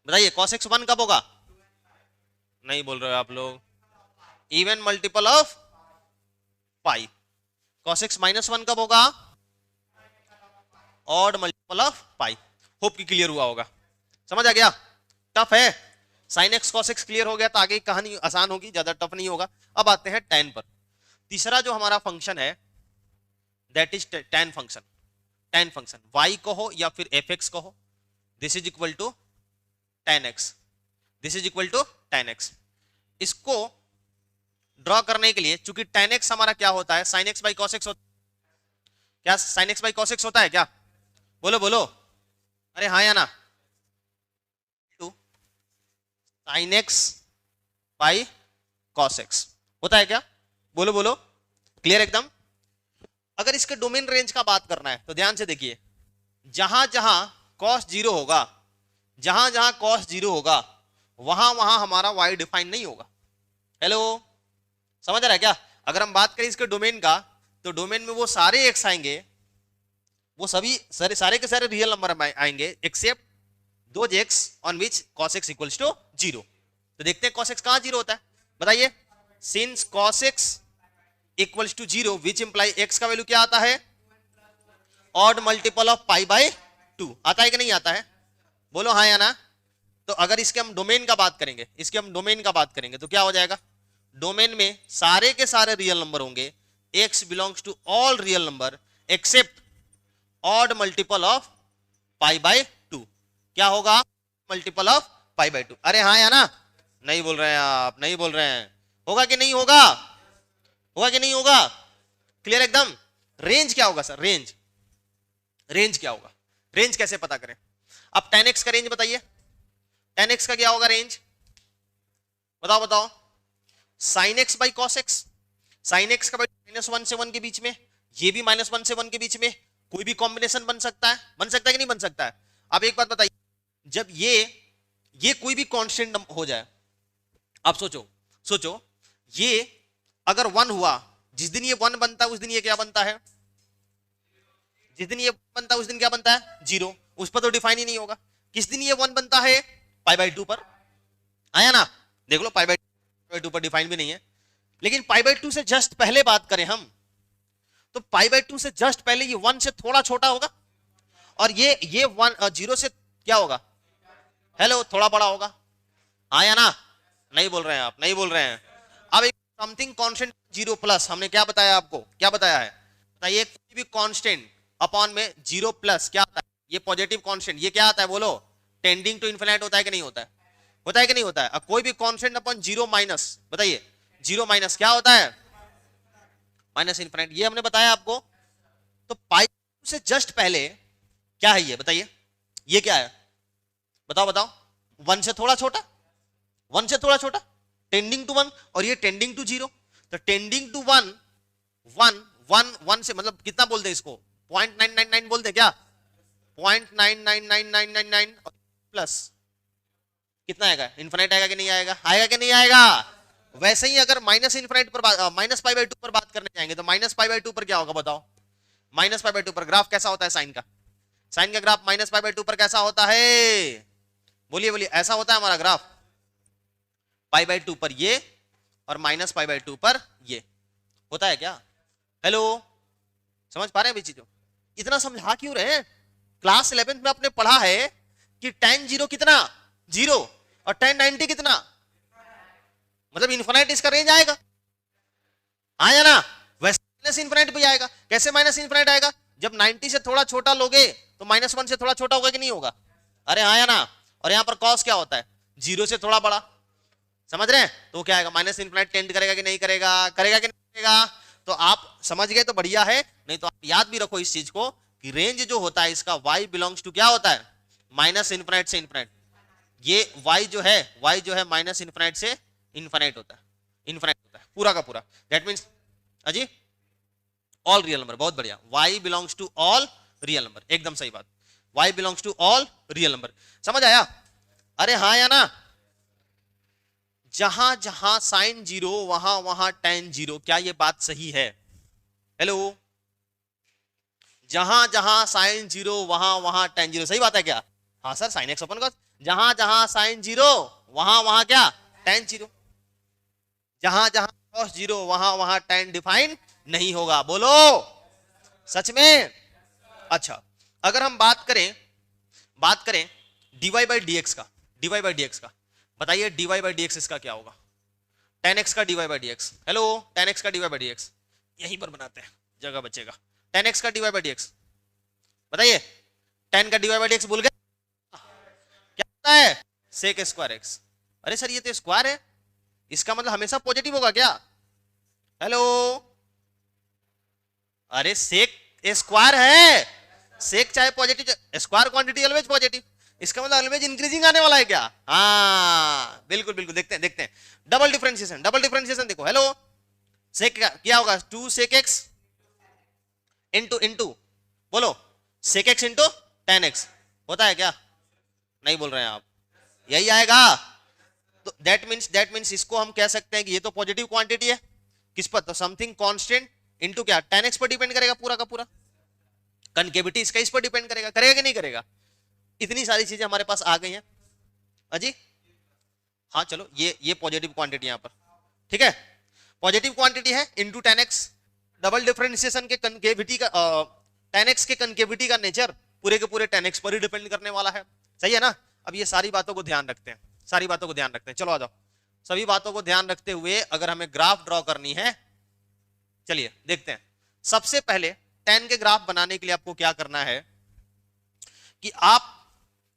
बताइए, cos x 1 कब होगा? नहीं बोल रहे हो आप लोग। Even multiple of pi. cos x -1 कब होगा? Odd multiple of pi. Hope कि क्लियर हुआ होगा, समझ आ गया? टफ है। Sine x cos x clear हो गया तो आगे की कहानी आसान होगी, ज्यादा टफ नहीं होगा। अब आते हैं tan पर। तीसरा जो हमारा फंक्शन है that is tan function. tan function y कहो या फिर fx कहो, this is equal to tan x, this is equal to tan x। इसको ड्रॉ करने के लिए, चूंकि tan x हमारा क्या होता है? sin x by cos x होता है। क्या sin x by cos x होता है क्या? बोलो बोलो, अरे हाँ या ना? sin x by cos x होता है क्या? बोलो बोलो, क्लियर एकदम? अगर इसके डोमेन रेंज का बात करना है तो ध्यान से देखिए, जहां जहां cos 0 होगा, जहां जहां cos 0 होगा, वहां वहां हमारा y डिफाइन नहीं होगा। हेलो, समझ आ रहा है क्या? अगर हम बात करें इसके डोमेन का, तो डोमेन में वो सारे x आएंगे, वो सभी सारे के सारे रियल नंबर आएंगे except those x on which cos x equals to 0। तो देखते हैं cos x कहां 0 होता है, बताइए। Since cos x equals to 0 which imply x का वैल्यू क्या आता है? Odd multiple of pi by 2 आता है कि नहीं आता है? बोलो हाँ या ना? तो अगर इसके हम डोमेन का बात करेंगे, इसके हम डोमेन का बात करेंगे तो क्या हो जाएगा? डोमेन में सारे के सारे रियल नंबर होंगे, x belongs to all real number except odd multiple of pi by 2। क्या होगा? Multiple of pi by 2। अरे हाँ या ना? नहीं बोल रहे हैं आप, नहीं बोल रहे हैं। होगा कि नहीं होगा? होगा कि नहीं होगा? क्लियर एकदम? रेंज क्या होगा सर? रेंज, रेंज क्या होगा? रेंज कैसे पता करें? अब tan x का रेंज बताइए, tan x का क्या होगा रेंज? बताओ बताओ। Sine x by cos x, sign x का -1 से 1 के बीच में, ये भी -1 से 1 के बीच में, कोई भी कॉम्बिनेशन बन सकता है कि नहीं बन सकता है? अब एक बात बताइए, जब ये कोई भी कांस्टेंट हो जाए, आप सोचो ये अगर 1 हुआ, जिस दिन ये 1 बनता है उस दिन ये क्या बनता है? जिस दिन ये बनता है उस दिन क्या बनता है? 0। उस पर तो डिफाइन ही नहीं होगा। किस दिन ये 1 बनता है? π/2 पर। आया ना? देख लो, π/2 पर डिफाइन भी नहीं है। लेकिन π/2 से जस्ट पहले बात करें हम, तो π/2 से जस्ट पहले ये 1 से थोड़ा छोटा होगा, और ये 0 से क्या होगा? हेलो, थोड़ा बड़ा होगा। आया ना? नहीं बोल रहे हैं आप, नहीं बोल रहे हैं। अब एक समथिंग कांस्टेंट 0+ हमने क्या बताया आपको? क्या बताया है? बताइए, कोई भी कांस्टेंट अपॉन में 0+ क्या आता है? ये पॉजिटिव कांस्टेंट, ये क्या आता है बोलो? टेंडिंग टू इन्फिनिट होता है कि नहीं होता है? होता है कि नहीं होता है? कोई भी कांस्टेंट अपॉन 0-, बताइए 0- क्या होता है? -इन्फिनिट। ये हमने बताया आपको। तो पाई से जस्ट पहले क्या है ये बताइए? ये क्या है? बताओ। 1 से थोड़ा छोटा, 1 से थोड़ा छोटा, टेंडिंग टू 1, और ये टेंडिंग टू 0। तो टेंडिंग टू 1, 1 से मतलब कितना बोलते हैं इसको? 0.999 बोलते हैं क्या? 0.99999 प्लस कितना आएगा? इन्फिनिट आएगा कि नहीं आएगा? आएगा कि नहीं आएगा? वैसे ही अगर -इन्फिनिट पर -π/2 पर बात करने जाएंगे तो -π/2 पर क्या होगा बताओ? -π/2 पर ग्राफ कैसा होता है साइन का? साइन का ग्राफ -π/2 पर कैसा होता है? बोलिए, ऐसा होता है हमारा ग्राफ। π/2 पर ये और -π/2 पर ये होता है क्या? हेलो, समझ पा रहे हैं भी चीजों? इतना समझा क्यों रहे हैं? क्लास 11th में आपने पढ़ा है कि tan 0 कितना? 0, और tan 90 कितना? मतलब इन्फिनिट इसका रेंज आएगा। आया ना? वैसे इन्फिनिट भी आएगा। कैसे -इन्फिनिट आएगा? जब 90 से थोड़ा छोटा लोगे तो -1 से थोड़ा छोटा होगा कि नहीं होगा? अरे आया ना? और यहां पर cos क्या होता है? 0 से थोड़ा बड़ा। समझ रहे हैं? तो क्या आएगा? -इन्फिनिट टेंड करेगा कि नहीं करेगा? करेगा कि नहीं करेगा? तो आप समझ गए तो बढ़िया है, नहीं तो आप याद भी रखो इस चीज को कि रेंज जो होता है इसका y बिलोंग्स टू क्या होता है? -इन्फिनिट से इन्फिनिट। ये y जो है -इन्फिनिट से इन्फिनिट होता है, इन्फिनिट होता है पूरा का पूरा। दैट मींस अजी ऑल रियल नंबर। बहुत बढ़िया, y belongs to all real number, एकदम सही बात। y belongs to all real number. समझ आया? अरे हाँ या ना? जहां जहां साइन 0 वहां वहां tan 0, क्या ये बात सही है? हेलो, जहां जहां साइन 0 वहां वहां tan 0, सही बात है क्या? हाँ सर, साइन एक्स अपन का जहां जहां साइन 0 वहां वहां क्या? tan 0। जहां जहां cos 0 वहां वहां tan डिफाइन नहीं होगा। बोलो सच में? अच्छा, अगर हम बात करें dy/dx का, dy/dx का, बताइए dy/dx इसका क्या होगा? tan x का dy/dx। हेलो, tan x का dy/dx यहीं पर बनाते हैं, जगह बचेगा। tan x का dy/dx बताइए। tan का dy/dx भूल गए? क्या होता है? sec square x। अरे सर, ये तो स्क्वायर है, इसका मतलब हमेशा पॉजिटिव होगा क्या? हेलो, अरे सेक स्क्वायर है, सेक चाहे positive, square quantity always positive, इसका मतलब ऑलवेज इंक्रीजिंग आने वाला है क्या? हाँ बिल्कुल बिल्कुल। देखते हैं डबल डिफरेंशिएशन देखो। हेलो, सेक क्या होगा? 2 sec x इंटू बोलो, sec x into tan x होता है क्या? नहीं बोल रहे हैं आप, यही आएगा। तो दैट मीन्स इसको हम कह सकते हैं कि ये तो पॉजिटिव क्वांटिटी है। किस पर? तो समथिंग कांस्टेंट इनटू क्या? tan x पर डिपेंड करेगा पूरा का पूरा। कनकेविटी इसका इस पर डिपेंड करेगा कि नहीं करेगा? इतनी सारी चीजें हमारे पास आ गई हैं अजी। हाँ चलो, ये पॉजिटिव क्वांटिटी यहां पर, ठीक है, पॉजिटिव क्वांटिटी है into tan x। Double differentiation के कनकेविटी का tan x के कनकेविटी का नेचर पूरे के पूरे tan x पर ही डिपेंड करने वाला है। सही है ना? अब ये सारी बातों को ध्यान रखते हैं, चलो आ जाओ। सभी बातों को ध्यान रखते हुए अगर हमें ग्राफ ड्रॉ करनी है, चलिए देखते हैं। सबसे पहले tan के ग्राफ बनाने के लिए आपको क्या करना है कि आप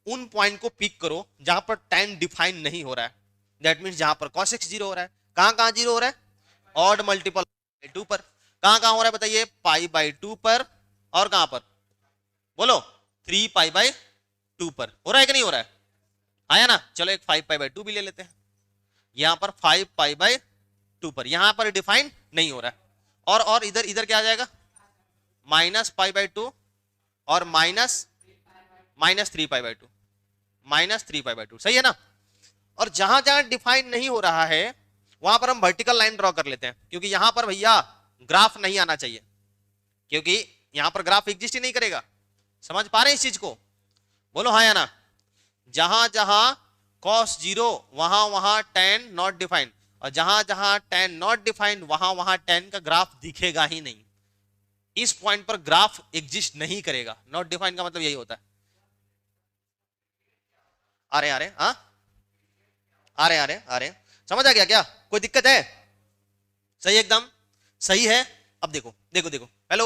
उन पॉइंट को पिक करो जहां पर tan डिफाइन नहीं हो रहा है। दैट मींस जहां पर cos x 0 हो रहा है। कहां 0 हो रहा है? ऑड मल्टीपल 2 पर। कहां हो रहा है बताइए? π/2 पर। और कहां पर? बोलो, 3π/2 पर। हो रहा है कि नहीं हो रहा है? आया ना? चलो एक 5π/2 भी ले लेते हैं। यहां पर 5π/2 टू पर, यहां पर डिफाइन नहीं हो रहा है। और इधर इधर क्या आ जाएगा, माइनस पाई बाई टू और minus three pi by two, minus three pi by to, सही है ना। और जहां जहां डिफाइन नहीं हो रहा है वहां पर हम वर्टिकल लाइन ड्रॉ कर लेते हैं, क्योंकि यहां पर भैया ग्राफ नहीं आना चाहिए, क्योंकि यहां पर ग्राफ एग्जिस्ट ही नहीं करेगा। समझ पा रहे हैं इस चीज को, बोलो हाँ या ना। जहां जहां cos जीरो वहां वहां tan नॉट डिफाइंड, और जहां जहां tan नॉट डिफाइंड वहां वहां tan का ग्राफ दिखेगा ही नहीं। इस पॉइंट पर ग्राफ एग्जिस्ट नहीं करेगा। नॉट डिफाइंड का मतलब यही होता है। आ रहे हाँ, आ रहे समझ आ गया क्या, कोई दिक्कत है? सही, एकदम सही है। अब देखो देखो देखो, हेलो,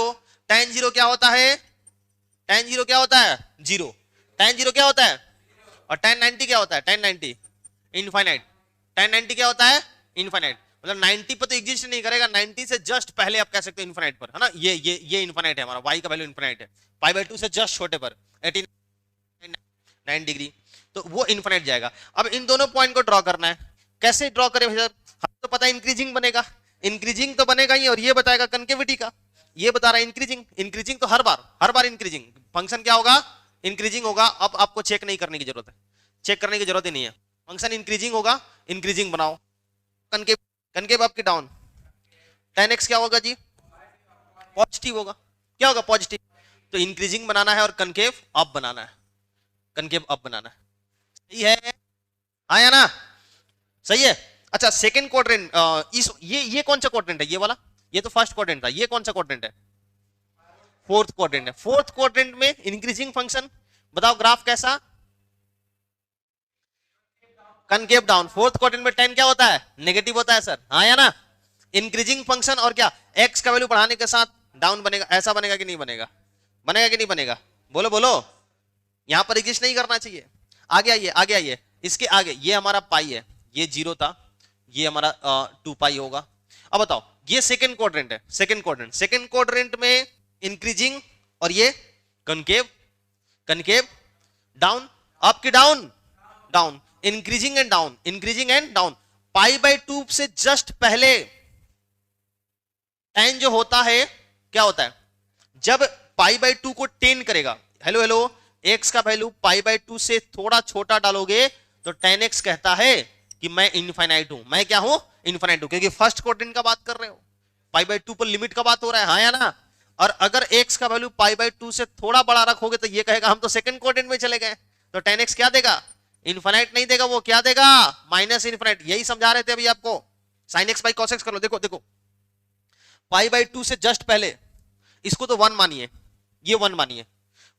tan जीरो क्या होता है, tan जीरो क्या होता है, जीरो। tan जीरो क्या होता है, और tan 90 क्या होता है, tan 90 इनफाइनाइट। tan 90 क्या होता है, इनफाइनाइट। मतलब 90 पर तो एग्जिस्ट नहीं करेगा, 90 से जस्ट पहले आप कह सकते हो इनफाइनाइट पर, है ना। ये इनफाइनाइट है हमारा, y का वैल्यू इनफाइनाइट है, पाई बाई टू से जस्ट छोटे पर 89 डिग्री, तो वो इनफाइनाइट जाएगा। अब इन दोनों पॉइंट को ड्रॉ करना है, कैसे ड्रॉ करें भैया, हमें तो पता है इंक्रीजिंग बनेगा, इंक्रीजिंग तो बनेगा ही, और ये बताएगा कनकेविटी का, ये बता रहा है इंक्रीजिंग। इंक्रीजिंग तो हर बार इंक्रीजिंग फंक्शन क्या होगा, इंक्रीजिंग होगा। अब आपको चेक नहीं करने की जरूरत है, चेक करने की जरूरत ही नहीं है, फंक्शन इंक्रीजिंग होगा, इंक्रीजिंग बनाओ। कनकेव, कनकेव आपकी डाउन, tan x क्या होगा जी, पॉजिटिव होगा, क्या होगा, पॉजिटिव। तो इंक्रीजिंग बनाना है और कनकेव अप बनाना है, कनकेव अप बनाना है, सही है, आया ना, सही है। अच्छा, सेकंड क्वाड्रेंट, इस ये कौन सा क्वाड्रेंट है, ये वाला, ये तो फर्स्ट क्वाड्रेंट था, ये कौन सा क्वाड्रेंट है, फोर्थ क्वाड्रेंट है। फोर्थ क्वाड्रेंट में इंक्रीजिंग फंक्शन, बताओ ग्राफ कैसा, कनकेव डाउन। फोर्थ क्वाड्रेंट में tan क्या होता है, नेगेटिव होता है सर, हाँ या ना। इंक्रीजिंग फंक्शन, और क्या, x का वैल्यू बढ़ाने के साथ डाउन बनेगा, ऐसा बनेगा कि नहीं बनेगा, बनेगा कि नहीं बनेगा, बोलो बोलो। यहां पर एग्जिस्ट नहीं करना चाहिए। आगे आइए, आगे आइए, इसके आगे ये हमारा पाई है, ये जीरो था, ये हमारा 2 पाई होगा। अब बताओ, ये सेकंड क्वाड्रेंट है, सेकंड क्वाड्रेंट में इंक्रीजिंग, और ये कनकेव, कनकेव डाउन, आपकी down, down, increasing and down, increasing and down. Pi by to से जस्ट पहले tan जो होता है क्या होता है, जब पाई बाई टू को 10 करेगा, हेलो हेलो, x का वैल्यू पाई बाई टू से थोड़ा छोटा डालोगे तो tan x कहता है कि मैं इनफाइनाइट हूं, मैं क्या हूं, इनफाइनाइट हूं, क्योंकि फर्स्ट क्वाड्रेंट का बात कर रहे हो, पाई बाई टू पर लिमिट का बात हो रहा है, हाँ या ना। और अगर x का वैल्यू पाई बाई टू से थोड़ा बड़ा रखोगे तो ये कहेगा हम तो सेकंड क्वाड्रेंट में चले गए, तो tan x क्या देगा, इनफाइनाइट नहीं देगा, वो क्या देगा, माइनस इनफाइनाइट। यही समझा रहे थे अभी आपको, sine x by cos x कर लो। देखो देखो, पाई बाई टू से जस्ट पहले इसको तो 1 मानिए, ये 1 मानिए,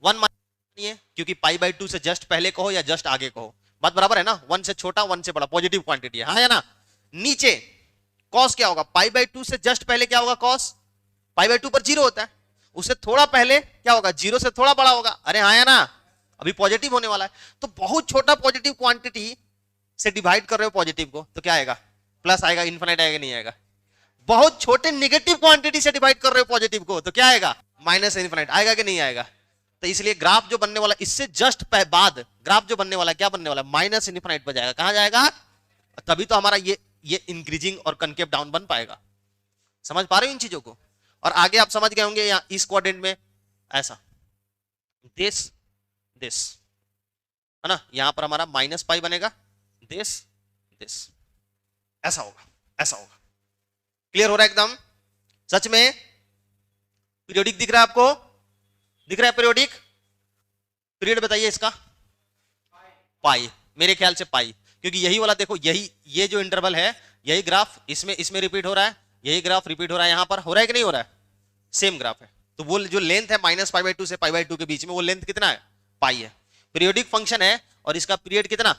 1 मानिए, क्योंकि पाई बाई टू से जस्ट पहले कहो या जस्ट आगे कहो, बात बराबर है ना, 1 से छोटा 1 से बड़ा, पॉजिटिव क्वांटिटी है, हाँ या ना। नीचे कॉस क्या होगा, पाई बाई टू से जस्ट पहले क्या होगा, कॉस पाई बाई टू पर 0 होता है, उससे थोड़ा पहले क्या होगा, 0 से थोड़ा बड़ा होगा, अरे हाँ या ना, अभी पॉजिटिव होने वाला है। तो बहुत छोटा पॉजिटिव क्वांटिटी से डिवाइड कर रहे हो पॉजिटिव को, तो क्या आएगा, प्लस आएगा, इनफिनिट आएगा, नहीं आएगा। बहुत छोटे नेगेटिव क्वांटिटी से डिवाइड कर रहे हो पॉजिटिव को, तो क्या आएगा, माइनस इनफिनिट आएगा कि नहीं आएगा। तो इसलिए ग्राफ जो बनने वाला, इससे जस्ट बाद ग्राफ जो बनने वाला क्या बनने वाला, माइनस इनफिनिट पर जाएगा, कहां जाएगा, तभी तो हमारा ये इंक्रीजिंग और कनकेव डाउन बन पाएगा। समझ पा रहे हो इन चीजों को। और आगे आप समझ गए होंगे यहाँ इस क्वाड्रेंट में ऐसा दिस दिस है ना, यहां पर हमारा माइनस पाई बनेगा, दिस दिस, ऐसा होगा, ऐसा होगा। क्लियर हो रहा है एकदम, सच में। पीरियोडिक दिख रहा है आपको, दिख रहा है पीरियोडिक, पीरियड बताइए इसका, पाई, मेरे ख्याल से पाई, क्योंकि यही वाला देखो, यही ये जो इंटरवल है, यही ग्राफ इसमें रिपीट हो रहा है, यही ग्राफ रिपीट हो रहा है, यहां पर हो रहा है कि नहीं हो रहा है, सेम ग्राफ है। तो वो जो लेंथ है माइनस पाई बाई टू से पाई बाई टू के बीच में, वो लेंथ कितना है, पाई है, पीरियोडिक फंक्शन है, और इसका पीरियड कितना,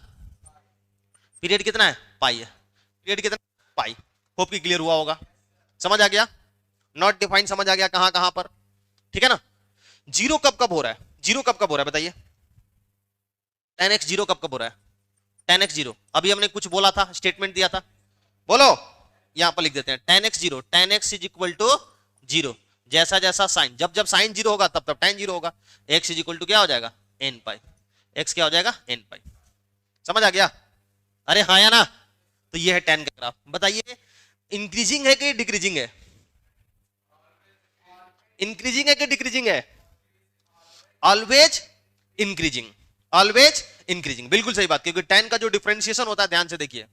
पीरियड कितना है, पाई है, पीरियड कितना, पाई। होप कि क्लियर हुआ होगा, समझ आ गया, नॉट डिफाइंड समझ आ गया कहां कहां पर, ठीक है ना। जीरो कब कब हो रहा है, जीरो कब कब हो रहा है बताइए, tan x जीरो कब कब हो रहा है, tan x जीरो, अभी हमने कुछ बोला था, स्टेटमेंट दिया था, बोलो, यहां पर लिख देते हैं tan x zero, tan x is equal to zero, जैसा जैसा साइन, जब जब साइन जीरो होगा तब तब tan जीरो होगा, x इज इक्वल टू क्या हो जाएगा, n पाई, x क्या हो जाएगा, n पाई। समझ आ गया, अरे हाँ या ना। तो ये है tan का ग्राफ। बताइए इंक्रीजिंग है कि डिक्रीजिंग है? इंक्रीजिंग है कि डिक्रीजिंग है? ऑलवेज इंक्रीजिंग, ऑलवेज इंक्रीजिंग, बिल्कुल सही बात, क्योंकि tan का जो डिफरेंशिएशन होता है, ध्यान से देखिए,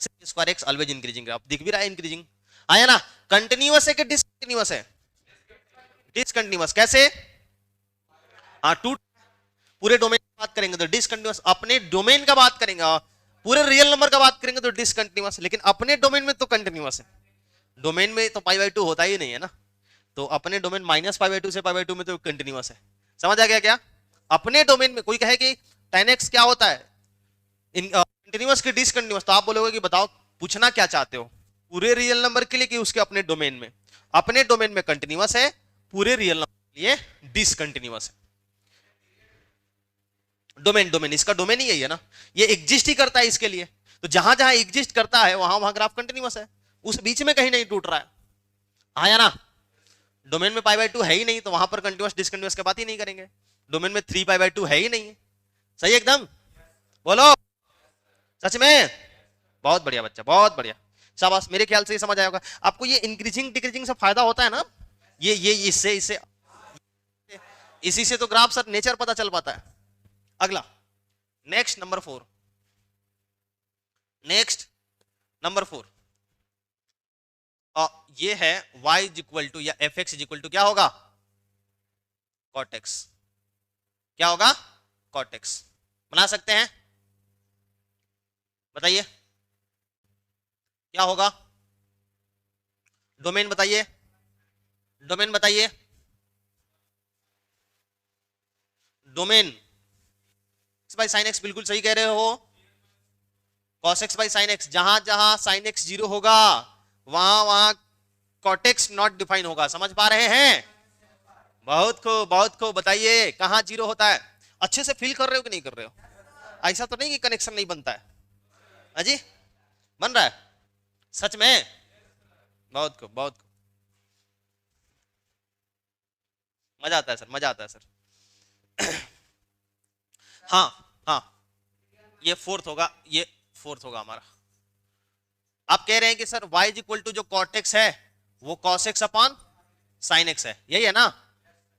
स्क्वायर एक्स ऑलवेज इंक्रीजिंग, आप दिख भी रहा है इंक्रीजिंग, आया ना? कंटिन्यूअस है कि डिसकंटिन्यूअस है? डिसकंटिन्यूअस, कैसे? हाँ, टू, पूरे डोमेन की बात करेंगे तो डिसकंटिन्यूअस, अपने डोमेन का बात करेंगे, पूरे रियल नंबर का बात करेंगे तो डिसकंटिन्यूअस, लेकिन अपने डोमेन में तो कंटिन्यूअस है। डोमेन में तो पाई बाई टू होता ही नहीं है ना, तो अपने domain minus pi by to से पाई बाई टू में तो कंटिन्यूअस है। समझ आ गया क्या? अपने डोमेन में कोई कहे कि tan x क्या होता है, कंटिन्यूअस की डिसकंटिन्यूअस, तो आप बोलोगे कि बताओ पूछना क्या चाहते हो, पूरे रियल नंबर के लिए कि उसके अपने डोमेन में? अपने डोमेन में कंटिन्यूअस है, पूरे रियल नंबर के लिए डिसकंटिन्यूअस है। डोमेन, डोमेन इसका डोमेन ही यही है ना, ये एग्जिस्ट ही करता है इसके लिए, तो जहां जहां एग्जिस्ट करता है वहां वहां ग्राफ कंटिन्यूअस है, उस बीच में कहीं नहीं टूट रहा है, आया ना? डोमेन में पाई बाई टू है ही नहीं, तो वहां पर कंटिन्यूअस डिसकंटिन्यूअस की बात ही नहीं करेंगे। डोमेन में 3 पाई बाई टू है ही नहीं है। सही एकदम, बोलो सच में? बहुत बढ़िया बच्चा, बहुत बढ़िया, शाबाश, मेरे ख्याल से ये समझ आया होगा आपको। ये इंक्रीजिंग डिक्रीजिंग से फायदा होता है ना, ये इससे इससे इसी से तो ग्राफ सर नेचर पता चल पाता है। अगला, नेक्स्ट नंबर 4, नेक्स्ट नंबर 4, ये है y इज इक्वल टू या f x is equal to क्या होगा? Cot x. क्या होगा? Cot x. बना सकते हैं? बताइए क्या होगा? डोमेन बताइए, डोमेन बताइए, डोमेन बाई साइन एक्स, बिल्कुल सही कह रहे हो, cos x by sine x, जहां जहां साइन एक्स 0 होगा वहां वहां cot x नॉट डिफाइन होगा। समझ पा रहे हैं? बहुत खूब, बहुत खूब, बताइए कहां 0 होता है? अच्छे से फील कर रहे हो कि नहीं कर रहे हो? ऐसा तो नहीं कि कनेक्शन नहीं बनता है, अजी बन रहा है सच में? बहुत खूब, बहुत खूब, मजा आता है सर, मजा आता है सर। हाँ हाँ, ये फोर्थ होगा, ये फोर्थ होगा हमारा। आप कह रहे हैं कि sir y is equal to जो cot x है वो cos x upon sin x है, यही है ना?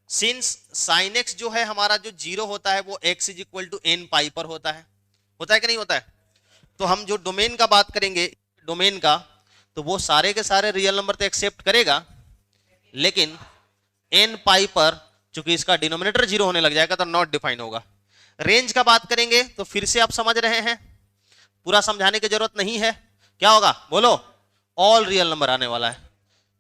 सिंस sin x जो है हमारा जो 0 होता है वो x is equal to n pi पर होता है कि नहीं होता है? तो हम जो डोमेन का बात करेंगे, डोमेन का, तो वो सारे के सारे रियल नंबर तो एक्सेप्ट करेगा, लेकिन n पाई पर चूंकि इसका डिनोमिनेटर 0 होने लग जाएगा तो नॉट डिफाइन होगा। रेंज का बात करेंगे तो फिर से आप समझ रहे हैं, पूरा समझाने की जरूरत नहीं है। क्या होगा बोलो? ऑल रियल नंबर आने वाला है,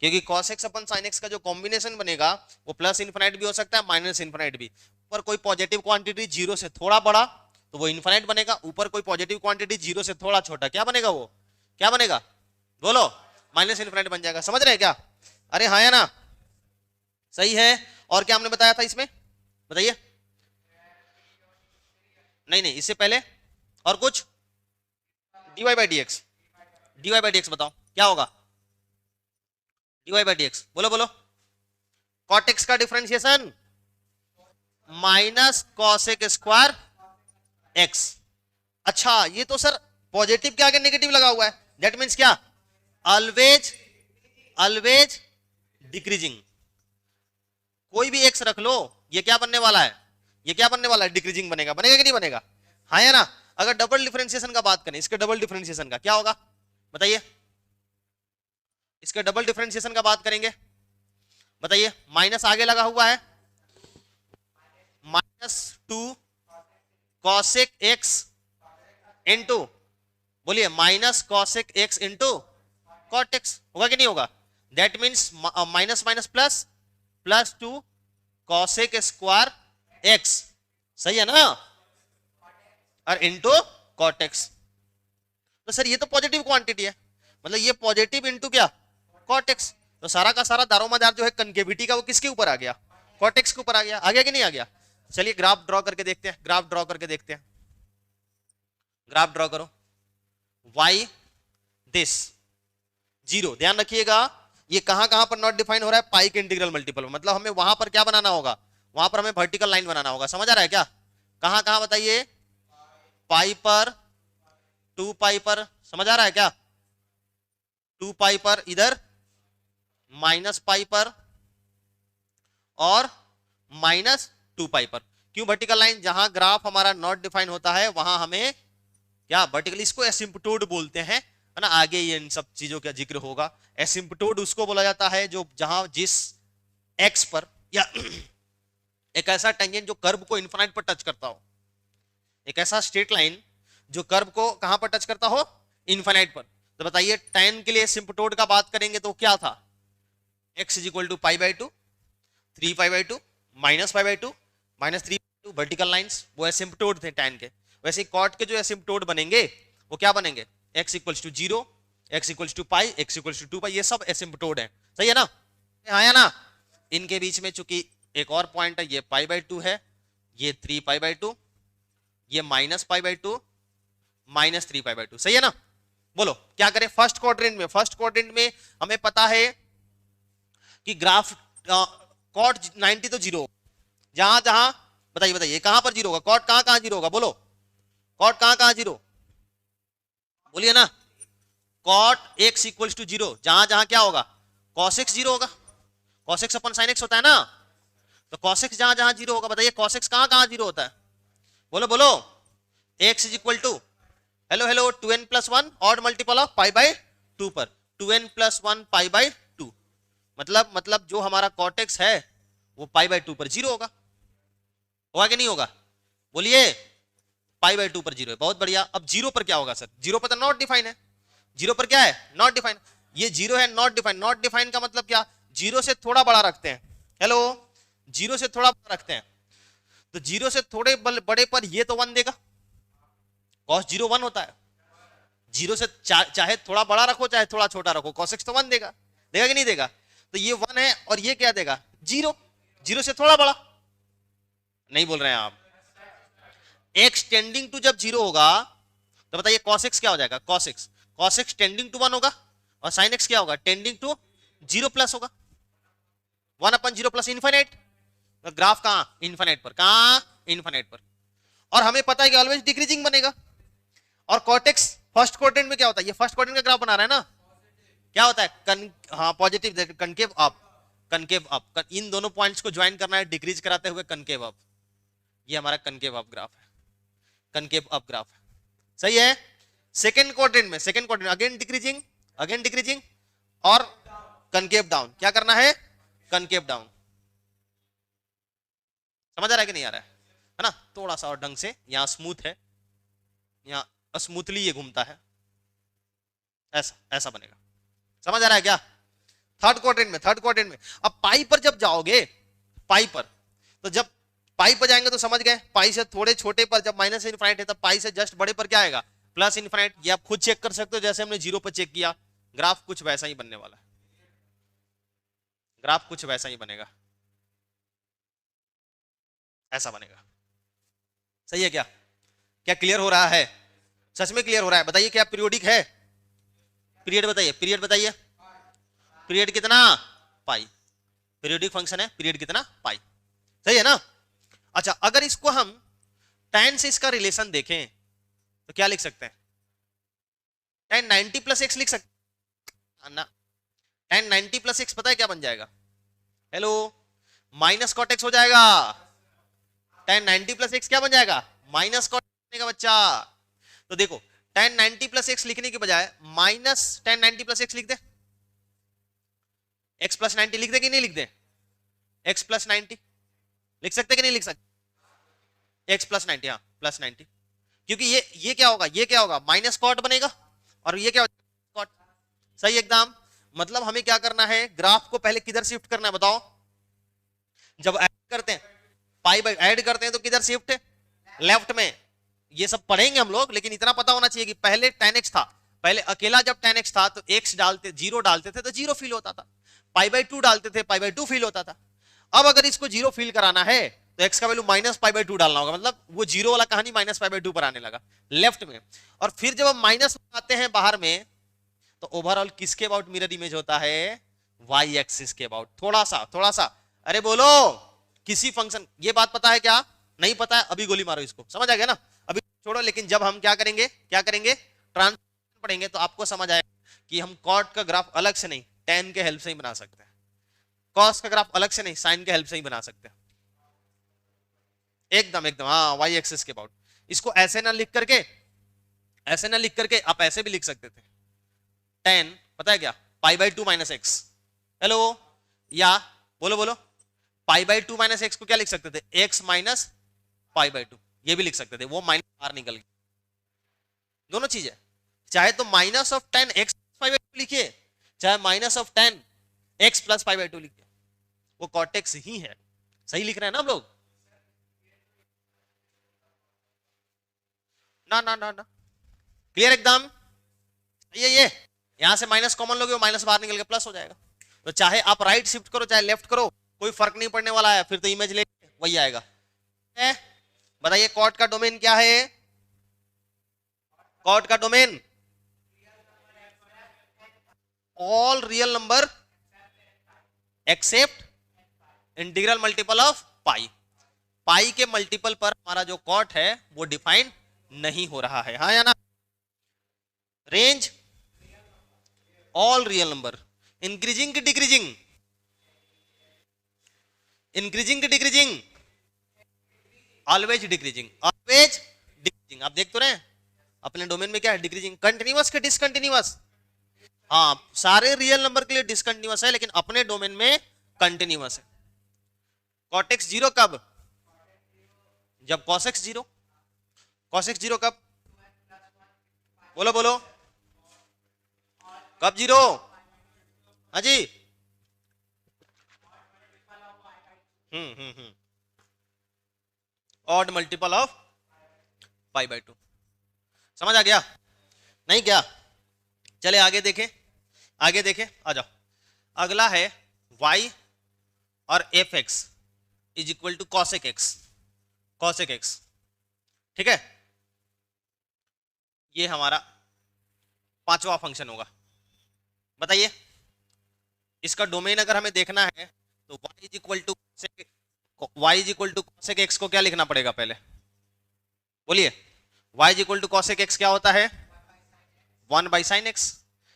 क्योंकि cos x अपन sin x का जो कॉम्बिनेशन बनेगा वो प्लस इन्फिनाइट भी हो सकता है, माइनस इन्फिनाइट भी। ऊपर कोई पॉजिटिव क्वांटिटी 0 से थोड़ा बड़ा तो वो इन्फिनाइट बनेगा, ऊपर कोई पॉजिटिव क्वांटिटी 0 से थोड़ा छोटा, क्या बनेगा वो? क्या बनेगा बोलो? माइनस इन्फिनाइट बन जाएगा। समझ रहे हैं क्या? अरे हाँ या ना? सही है। और क्या हमने बताया था इसमें, बताइए? नहीं नहीं, इससे पहले और कुछ, dy by d x, dy by d x बताओ क्या होगा? dy बाई डी एक्स, बोलो बोलो। cot x का differentiation minus cosec square x। अच्छा, ये तो सर पॉजिटिव के आगे नेगेटिव लगा हुआ है, दैट मीन्स क्या? Always, always decreasing. कोई भी x रख लो, ये क्या बनने वाला है? ये क्या बनने वाला है? डिक्रीजिंग बनेगा, बनेगा कि नहीं बनेगा? हाँ या ना? अगर डबल डिफरेंशिएशन का बात करें, इसके डबल डिफरेंशिएशन का क्या होगा बताइए? इसके डबल डिफरेंशिएशन का बात करेंगे, बताइए। माइनस आगे लगा हुआ है, -2 cosec x इंटू, बोलिए, minus cosec x into cot x, होगा कि नहीं होगा? That means minus minus plus, +2 cosec square x, सही है ना? और इंटू cot x। तो सर ये तो पॉजिटिव क्वांटिटी है, मतलब ये पॉजिटिव इंटू क्या? cot x। तो सारा का सारा दारोमदार जो है कनकेविटी का वो किसके ऊपर आ गया? cot x के ऊपर आ गया। आ गया कि नहीं आ गया? चलिए ग्राफ ड्रॉ करके देखते हैं, ग्राफ ड्रॉ करके देखते हैं। ग्राफ ड्रॉ करो। y दिस 0, ध्यान रखिएगा ये कहां कहां पर नॉट डिफाइन हो रहा है? पाई के इंटीग्रल मल्टीपल, मतलब हमें वहां पर क्या बनाना होगा? वहां पर हमें वर्टिकल लाइन बनाना होगा। समझ आ रहा है क्या? कहां कहां बताइए? पाई पर, 2 पाई पर, समझ आ रहा है क्या? 2 पाई पर, इधर माइनस पाई पर और माइनस 2 पाई पर। क्यों वर्टिकल लाइन? जहां ग्राफ हमारा नॉट डिफाइन होता है वहां हमें क्या वर्टिकल, इसको एसिम्पटोड बोलते हैं, है ना। आगे ये इन सब चीजों का जिक्र होगा। एसिम्पटोड उसको बोला जाता है जो जहां जिस एक्स पर या एक ऐसा टेंजेंट जो कर्व को इन्फिनाइट पर टच करता हो, एक ऐसा स्ट्रेट लाइन जो कर्व को कहां पर टच करता हो, इन्फिनाइट पर। तो बताइए tan के लिए एसिम्पटोड का बात करेंगे तो क्या था, x is equal to pi by two, 3 pi by two, minus pi by two, minus 3/2 vertical lines, वो एसिम्पटोड थे tan के। वैसे कॉट के जो एसिम्पटोड बनेंगे वो क्या बनेंगे, x equals to 0, x equals to pi, x equals to 2 pi, ये सब एसिम्पटोड है। सही है ना, आया ना। इनके बीच में चूंकि एक और पॉइंट है, ये पाई बाई 2 है, ये 3 पाई बाई 2, ये minus pi by 2, minus 3 pi by 2। सही है ना। बोलो क्या करें फर्स्ट क्वाड्रेंट में? फर्स्ट क्वाड्रेंट में हमें पता है कि ग्राफ कॉट 90 तो 0, जहां जहां बताइए बताइए कहां पर 0 होगा, कॉट कहां कहां 0 होगा, बोलो कॉट कहां कहां 0, बोलिए ना। कॉट x इक्वल्स टू 0 जहां जहां क्या होगा, cos x 0 होगा, cos x अपन sin x होता है ना, तो cos x जहां जहां 0 होगा। बताइए cos x कहां कहां 0 होता है, बोलो बोलो। x is equal to, hello hello, 2n plus 1 odd multiple of pi by 2 पर, 2n प्लस 1 पाई बाई 2, मतलब जो हमारा cot x है वो पाई बाई 2 पर 0 होगा। होगा कि नहीं होगा, बोलिए। पाई बाई 2 पर 0 है, बहुत बढ़िया। अब 0 पर क्या होगा सर, 0 पर तो नॉट डिफाइन है, 0 पर क्या है, नॉट डिफाइन। ये 0 है नॉट डिफाइन, नॉट डिफाइन का मतलब क्या, 0 से थोड़ा बड़ा रखते हैं, हेलो 0 से थोड़ा बड़ा रखते हैं, तो 0 से थोड़े बड़े पर ये तो 1 देगा, cos 0 1 होता है। 0 से चाहे थोड़ा बड़ा रखो चाहे थोड़ा छोटा रखो, cos x तो 1 देगा, देगा कि नहीं देगा। तो ये 1 है और ये क्या देगा 0, 0 से थोड़ा बड़ा, नहीं बोल रहे हैं आप। x टेंडिंग टू जब 0 होगा तो बताइए cos x क्या हो जाएगा, cos x टेंडिंग टू 1 होगा, और sin x क्या होगा, टेंडिंग टू 0 प्लस होगा, 1 अपन 0 प्लस इन्फिनिट। तो ग्राफ कहां, इन्फिनिट पर, कहां इन्फिनिट पर। और हमें पता है कि ऑलवेज डिक्रीजिंग बनेगा। और cot x फर्स्ट क्वाड्रेंट में क्या होता है, ये फर्स्ट क्वाड्रेंट का ग्राफ बना रहा है ना, क्या होता है हाँ positive, concave up, concave up. इन दोनों पॉइंट्स को ज्वाइन करना है डिक्रीज कराते हुए कनकेव अप, ये हमारा कनकेव अप ग्राफ है, कनकेव अप ग्राफ है। सही है। सेकंड क्वाड्रेंट में, second quadrant again decreasing, again decreasing, और कनकेव डाउन, क्या करना है, कनकेव डाउन। समझ आ रहा है कि नहीं आ रहा है ना। थोड़ा सा और ढंग से, यहां स्मूथ है, यहां स्मूथली ये घूमता है, ऐसा ऐसा बनेगा। समझ आ रहा है क्या। थर्ड क्वाड्रेंट में, थर्ड क्वाड्रेंट में अब पाई पर जब जाओगे, पाई पर, तो जब पाई पर जाएंगे तो समझ गए, पाई से थोड़े छोटे पर जब माइनस इनफाइनाइट है, तब पाई से जस्ट बड़े पर क्या आएगा, प्लस इनफाइनाइट। ये आप खुद चेक कर सकते हो, जैसे हमने 0 पर चेक किया। ग्राफ कुछ वैसा ही बनने वाला है, ग्राफ कुछ वैसा ही बनेगा, ऐसा बनेगा। सही है क्या, क्या क्लियर हो रहा है, सच में क्लियर हो रहा है। बताइए क्या पीरियोडिक है, पीरियड बताइए, पीरियड बताइए, पीरियड कितना, पाई। पीरियोडिक फंक्शन है, पीरियड कितना, पाई। सही है ना। अच्छा अगर इसको हम tan से इसका रिलेशन देखें तो क्या लिख सकते हैं, tan 90 प्लस एक्स लिख सकते ना। tan 90 प्लस एक्स पता है क्या बन जाएगा, हेलो माइनस कॉट एक्स हो जाएगा। tan 90 प्लस एक्स क्या बन जाएगा, माइनस कॉट का बच्चा। तो देखो tan 90 प्लस एक्स लिखने के बजाय माइनस tan 90 प्लस एक्स लिख दे, x प्लस 90 लिख दे कि नहीं लिख दे, x प्लस 90 लिख सकते कि नहीं लिख सकते, x प्लस 90, हाँ प्लस 90, क्योंकि ये क्या होगा, ये क्या होगा, माइनस कॉट बनेगा, और ये क्या होगा, कॉट। सही एकदम। मतलब हमें क्या करना है, ग्राफ को पहले किधर शिफ्ट करना है बताओ, जब ऐड करते हैं, पाई बाई ऐड करते हैं तो किधर शिफ्ट है, लेफ्ट में। ये सब पढ़ेंगे हम लोग, लेकिन इतना पता होना चाहिए कि पहले tan x था, पहले अकेला जब tan x था तो x डालते, 0 डालते थे तो 0 फील होता था, पाई बाई 2 डालते थे, पाई बाई 2 फील होता था। अब अगर इसको 0 फील कराना है तो x का वैल्यू माइनस पाई बाई 2 डालना होगा, मतलब वो 0 वाला कहानी माइनस पाई बाई 2 पर आने लगा लेफ्ट में। और फिर जब हम माइनस लगाते हैं बाहर में, तो ओवरऑल किसके अबाउट मिरर इमेज होता है, y एक्सिस के अबाउट। थोड़ा सा अरे बोलो, किसी फंक्शन, ये बात पता है क्या, नहीं पता है अभी गोली मारो इसको, समझ आ गया ना, अभी छोड़ो। लेकिन जब हम क्या करेंगे ट्रांसफॉर्मेशन पढ़ेंगे तो आपको समझ आएगा कि हम कॉट का ग्राफ अलग से नहीं टेन के हेल्प से ही बना सकते हैं, कॉस का ग्राफ अलग से नहीं साइन के हेल्प से ही बना सकते हैं। एकदम एकदम हाँ, वाई एक्सिस के अबाउट। इसको ऐसे ना लिख करके, ऐसे ना लिख करके आप ऐसे भी लिख सकते थे, टेन पता है क्या, पाई by two minus x. Hello, या बोलो बोलो, पाई बाई टू माइनस एक्स को क्या लिख सकते थे, x minus pi by to, ये भी लिख सकते थे, वो माइनस बाहर निकल गया। दोनों चीजें, चाहे तो minus of ten x pi by to लिखिए, चाहे minus of ten x plus pi by to लिखिए, वो कॉटेक्स ही है। सही लिख रहे हैं ना हम लोग? ना ना ना ना, क्लियर एकदम। ये यहां से माइनस कॉमन लोगे, वो माइनस बाहर निकल के प्लस हो जाएगा। तो चाहे आप राइट शिफ्ट करो चाहे लेफ्ट करो, कोई फर्क नहीं पड़ने वाला है, फिर तो इमेज ले वही आएगा। बताइए कॉट का डोमेन क्या है? कॉट का domain all real number except integral multiple of pi. Pi के मल्टीपल पर हमारा जो कॉट है वो डिफाइन नहीं हो रहा है, हाँ या ना? Range all real number, increasing की डिक्रीजिंग, इंक्रीजिंग की decreasing, always decreasing, always decreasing. आप देख तो रहे हैं अपने डोमेन में क्या है, डिक्रीजिंग। कंटिन्यूअस के डिसकंटिन्यूअस, हाँ सारे रियल नंबर के लिए डिसकंटिन्यूअस है, लेकिन अपने डोमेन में कंटिन्यूअस है। कॉटेक्स जीरो कब? जब कॉसेक्स जीरो। कॉसेक्स जीरो कब? बोलो बोलो, कब जीरो? हाँ जी, odd multiple of pi by two. समझ आ गया नहीं क्या? चले आगे देखें, आगे देखें, आ जाओ। अगला है y और f x is equal to cosec x, cosec x, ठीक है? ये हमारा पांचवा फंक्शन होगा। बताइए इसका डोमेन अगर हमें देखना है तो y is equal to cosec x को क्या लिखना पड़ेगा पहले? बोलिए, y is equal to cosec x क्या होता है? 1 बाई साइन एक्स।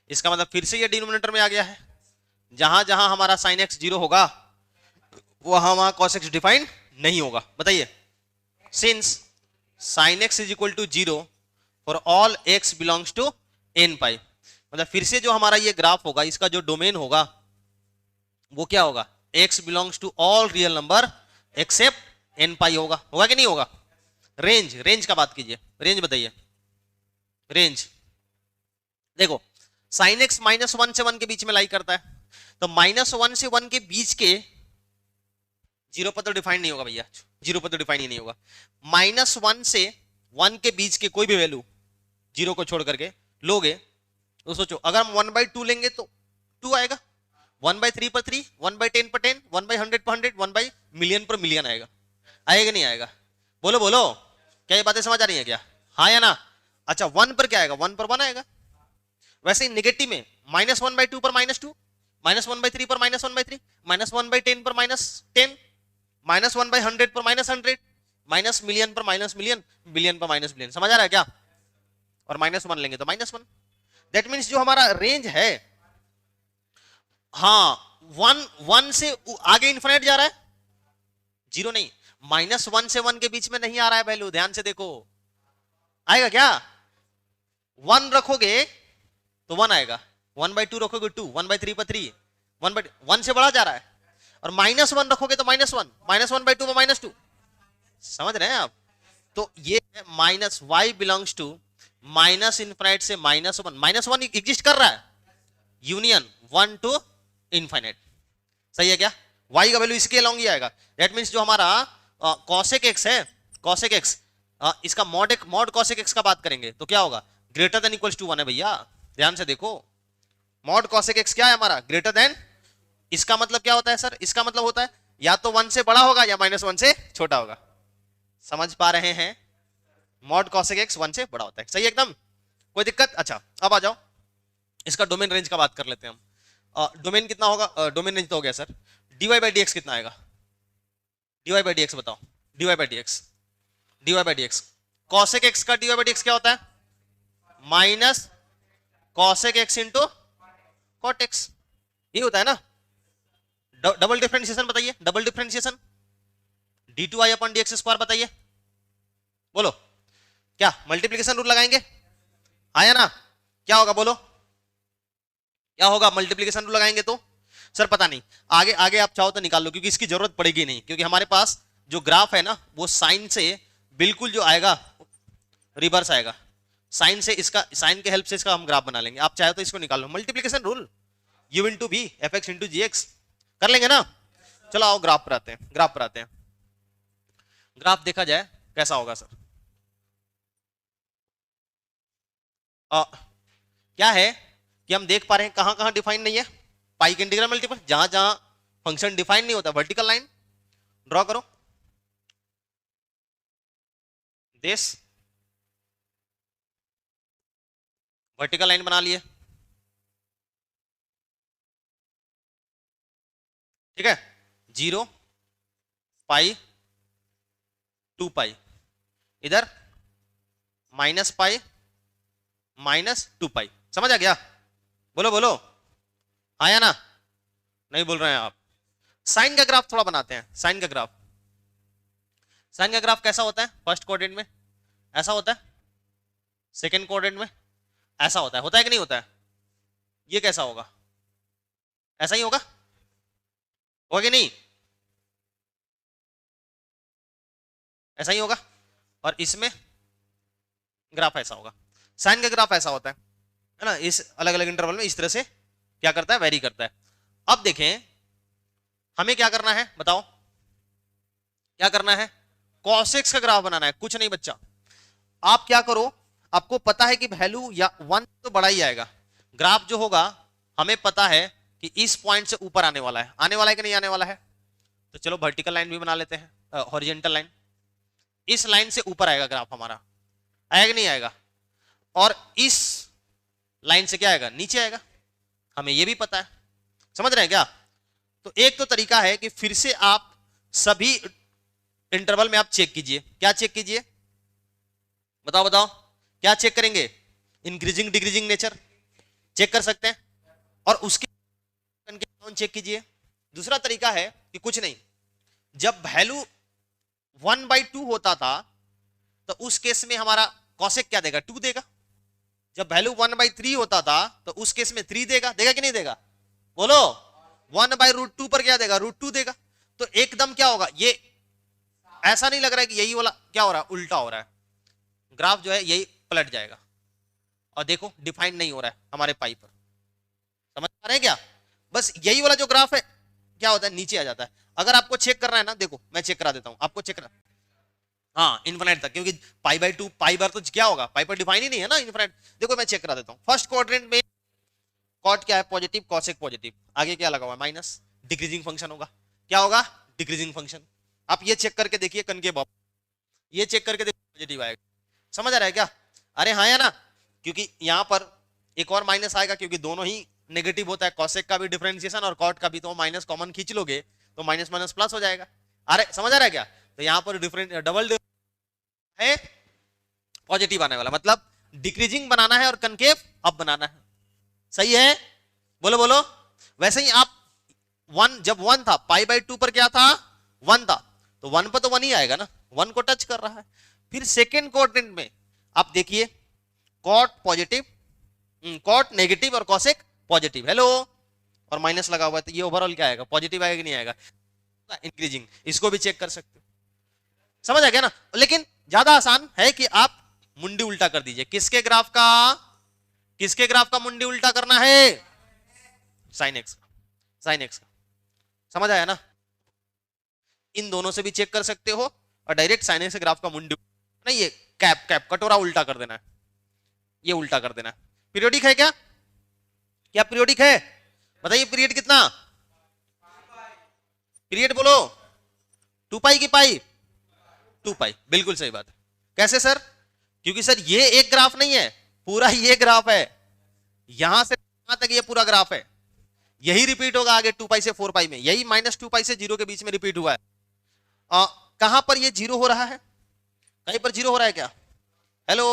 इसका मतलब फिर से ये डिनोमिनेटर में आ गया है, जहां जहां हमारा साइन एक्स जीरो होगा वहां वहां कॉस एक्स डिफाइन नहीं होगा। बताइए, since sine x is equal to zero for all x belongs to n pi, मतलब फिर से जो हमारा ये ग्राफ होगा इसका जो डोमेन होगा वो क्या होगा? X belongs to all real number except n pi होगा। होगा कि नहीं होगा? रेंज, रेंज का बात कीजिए, रेंज बताइए, रेंज देखो साइन एक्स माइनस वन से वन के बीच में लाई करता है, तो माइनस वन से वन के बीच के जीरो पर तो डिफाइन नहीं होगा भैया, जीरो पर तो डिफाइन ही नहीं होगा। माइनस वन से वन के बीच के कोई भी वैल्यू जीरो को छोड़ करके लोगे तो सोचो, अगर हम वन बाई टू लेंगे तो टू आएगा, वन बाई थ्री पर थ्री, वन बाई टेन पर टेन, वन बाई हंड्रेड पर हंड्रेड, वन बाई मिलियन पर मिलियन आएगा। आएगा नहीं आएगा? बोलो बोलो, क्या ये बातें समझ आ रही है क्या? हाँ या ना? अच्छा वन पर क्या आएगा? वन पर वन आएगा। वैसे ही निगेटिव में माइनस वन बाई टू पर minus two, minus one by three पर minus one by three, minus one by ten पर minus ten, minus one by hundred पर माइनस हंड्रेड, माइनस मिलियन पर माइनस मिलियन, बिलियन पर minus billion. समझ आ रहा है क्या? और माइनस वन लेंगे तो माइनस वन। दैट मीन्स जो हमारा रेंज है, हाँ वन वन से आगे इन्फिनिट जा रहा है, जीरो नहीं, माइनस वन से वन के बीच में नहीं आ रहा है वैल्यू, ध्यान से देखो। आएगा क्या? वन रखोगे तो वन आएगा, वन बाई टू रखोगे टू, वन बाई थ्री पर थ्री, वन बाई वन से बढ़ा जा रहा है, और माइनस वन रखोगे तो minus one, minus one by two में माइनस टू। समझ रहे हैं आप? तो ये minus y belongs to minus infinite से minus one, minus one exist कर रहा है, यूनियन वन टू इनफाइनाइट। सही है क्या? वाई का वैल्यू इसके अलॉन्ग ही आएगा। दैट मीन्स जो हमारा कॉसेक एक्स है, कॉसेक एक्स, इसका मॉड कॉसेक एक्स का बात करेंगे तो क्या होगा? Greater than equals to one है भैया, ध्यान से देखो। मॉड कॉसेक एक्स क्या है हमारा? Greater than. इसका मतलब क्या होता है सर? इसका मतलब होता है या तो वन से बड़ा होगा या माइनस वन से छोटा होगा। समझ पा रहे हैं? मॉड कॉसेक एक्स वन से बड़ा होता है। सही एकदम, कोई दिक्कत? अच्छा अब आ जाओ इसका डोमेन रेंज का बात कर लेते हैं हम। डोमेन कितना होगा? डोमेन रेंज तो हो गया sir. dy by d x कितना आएगा? dy बाई डी एक्स बताओ, dy by d x, dy by d x. Cosec x का dy बाई डी एक्स क्या होता है? Minus cosec x into cot x, ये होता है ना। डबल डिफरेंशिएशन बताइए, double differentiation d two y upon d x square बताइए, बोलो क्या मल्टीप्लीकेशन रूल लगाएंगे, आया ना, क्या होगा बोलो, क्या होगा मल्टीप्लीकेशन रूल लगाएंगे तो। सर पता नहीं, आगे आगे आप चाहो तो निकाल लो, क्योंकि इसकी जरूरत पड़ेगी नहीं, क्योंकि हमारे पास जो ग्राफ है ना वो साइन से बिल्कुल जो आएगा रिवर्स आएगा, साइन से इसका, साइन के हेल्प से इसका हम ग्राफ बना लेंगे। आप चाहे तो इसको निकाल लो, multiplication rule, u into v f x into g x कर लेंगे ना। चलो आओ ग्राफ पर आते हैं, ग्राफ पर आते हैं, ग्राफ देखा जाए कैसा होगा सर। क्या है कि हम देख पा रहे हैं कहां कहां डिफाइन नहीं है, पाई के इंटीग्रल मल्टीपल, जहां जहां फंक्शन डिफाइन नहीं होता वर्टिकल लाइन ड्रॉ करो, देश वर्टिकल लाइन बना लिए, ठीक है, 0 पाई 2 पाई, इधर माइनस पाई माइनस 2 पाई, समझ आ गया, बोलो बोलो, आया ना, नहीं बोल रहे हैं आप। साइन का ग्राफ थोड़ा बनाते हैं, साइन का ग्राफ, साइन का ग्राफ कैसा होता है, फर्स्ट क्वाड्रेंट में ऐसा होता है, सेकंड क्वाड्रेंट में ऐसा होता है कि नहीं होता है, ये कैसा होगा, ऐसा ही होगा कि नहीं, ऐसा ही होगा, और इसमें ग्राफ ऐसा होगा, साइन का ग्राफ ऐसा होता है ना, इस अलग अलग इंटरवल में इस तरह से क्या करता है, वेरी करता है। अब देखें हमें क्या करना है बताओ, क्या करना है, कॉसेक्स का ग्राफ बनाना है, कुछ नहीं बच्चा, आप क्या करो, आपको पता है कि वैल्यू या 1 तो बड़ा ही आएगा, ग्राफ जो होगा हमें पता है कि इस पॉइंट से ऊपर आने वाला है, आने वाला है कि नहीं आने वाला है, तो चलो वर्टिकल लाइन भी बना लेते हैं, हॉरिजॉन्टल लाइन, इस लाइन से ऊपर आएगा ग्राफ हमारा, आएगा कि नहीं आएगा, और इस लाइन से क्या आएगा, नीचे आएगा, हमें यह भी पता है, समझ रहे हैं क्या। तो एक तो तरीका है कि फिर से आप सभी इंटरवल में आप चेक कीजिए, क्या चेक कीजिए बताओ बताओ, क्या चेक करेंगे, इंक्रीजिंग डिक्रीजिंग नेचर चेक कर सकते हैं, और उसके चेक कीजिए। दूसरा तरीका है कि कुछ नहीं, जब वैल्यू 1/2 होता था तो उस केस में हमारा कॉसेक क्या देगा, 2 देगा, जब वैल्यू 1/3 होता था तो उस केस में 3 देगा, देगा कि नहीं देगा, बोलो 1/√2 पर क्या देगा, √2 देगा। तो एकदम क्या होगा, ये ऐसा नहीं लग रहा है कि यही वाला क्या हो रहा है, उल्टा हो रहा है, ग्राफ जो है यही पलट जाएगा, और देखो डिफाइन नहीं हो रहा है हमारे पाई पर, समझ पा रहे हैं क्या, बस यही वाला जो ग्राफ है क्या होता है, नीचे आ जाता है। अगर आपको चेक करना है ना, देखो मैं चेक करा देता हूं आपको, चेक करा, हाँ इन्फिनिट तक, क्योंकि π/2 पाई बार तो क्या होगा, पाई पर डिफाइन ही नहीं है ना इन्फिनिट। देखो मैं चेक करा देता हूं, फर्स्ट क्वाड्रेंट में कॉट क्या है, पॉजिटिव, कॉसेक पॉजिटिव, आगे क्या लगा हुआ है, माइनस, डिक्रीजिंग फंक्शन होगा, क्या होगा, डिक्रीजिंग फंक्शन। आप ये चेक करके देखिए कनकेव, ये चेक करके देखिए पॉजिटिव आएगा, समझ आ रहा है क्या, अरे हाँ या ना, क्योंकि यहां पर एक और माइनस आएगा, क्योंकि दोनों ही नेगेटिव होता है, कॉसेक का भी डिफरेंशिएशन और कॉट का भी, तो माइनस कॉमन खींच लोगे तो माइनस माइनस प्लस हो जाएगा, अरे समझ आ रहा है क्या। तो यहां पर डिफरेंट डबल है पॉजिटिव आने वाला, मतलब डिक्रीजिंग बनाना है और कनकेव अब बनाना है, सही है, बोलो बोलो। वैसे ही आप 1 जब 1 था, π/2 पर क्या था, 1 था, तो 1 पर तो 1 ही आएगा ना, 1 को टच कर रहा है। फिर सेकेंड क्वाड्रेंट में आप देखिए, कॉट पॉजिटिव, कॉट नेगेटिव और कॉसेक पॉजिटिव, हेलो, और माइनस लगा हुआ है, तो ये ओवरऑल क्या आएगा, पॉजिटिव आएगा कि नहीं आएगा, इंक्रीजिंग, इसको भी चेक कर सकते हो, समझ आ गया ना। लेकिन ज्यादा आसान है कि आप मुंडी उल्टा कर दीजिए, किसके ग्राफ का, किसके ग्राफ का मुंडी उल्टा करना है, साइन एक्स का, साइन एक्स का, समझ आया ना। इन दोनों से भी चेक कर सकते हो, और डायरेक्ट साइन एक्स ग्राफ का मुंडी नहीं, ये कैप कैप कटोरा उल्टा कर देना है, ये उल्टा कर देना है। पीरियोडिक है क्या, क्या पीरियोडिक है, बताइए पीरियड कितना, पीरियड बोलो, 2 पाई की पाई, 2 पाई, बिल्कुल सही बात है। कैसे सर, क्योंकि सर ये एक ग्राफ नहीं है, पूरा ये ग्राफ है, यहां से यहां तक ये पूरा ग्राफ है, यही रिपीट होगा आगे 2 पाई से 4 पाई में, यही -2 पाई से 0 के बीच में रिपीट हुआ है। कहां पर ये 0 हो रहा है, कहीं पर 0 हो रहा है क्या, हेलो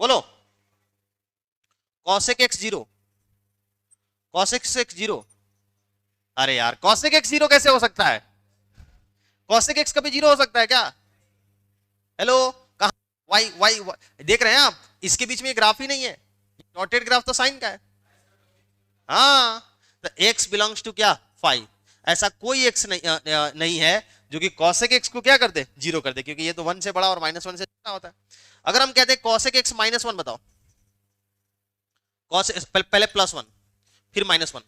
बोलो, cosec x zero, cosec x zero, अरे यार कॉसेक एक्स जीरो कैसे हो सकता है? कॉसेक एक्स कभी जीरो हो सकता है क्या? हेलो, कहा वाई वाई देख रहे हैं आप? इसके बीच में ग्राफ ही नहीं है, डॉटेड ग्राफ तो साइन का है। हाँ, तो एक्स बिलोंग्स टू क्या? फाइव। ऐसा कोई एक्स नहीं, नहीं है जो कि कॉसेक एक्स को क्या कर दे? जीरो कर दे, क्योंकि ये तो वन से बड़ा और माइनस वन से छोटा होता है। अगर हम कहते हैं कॉसेक एक्स माइनस वन, बताओ कॉस, पहले प्लस वन फिर माइनस वन,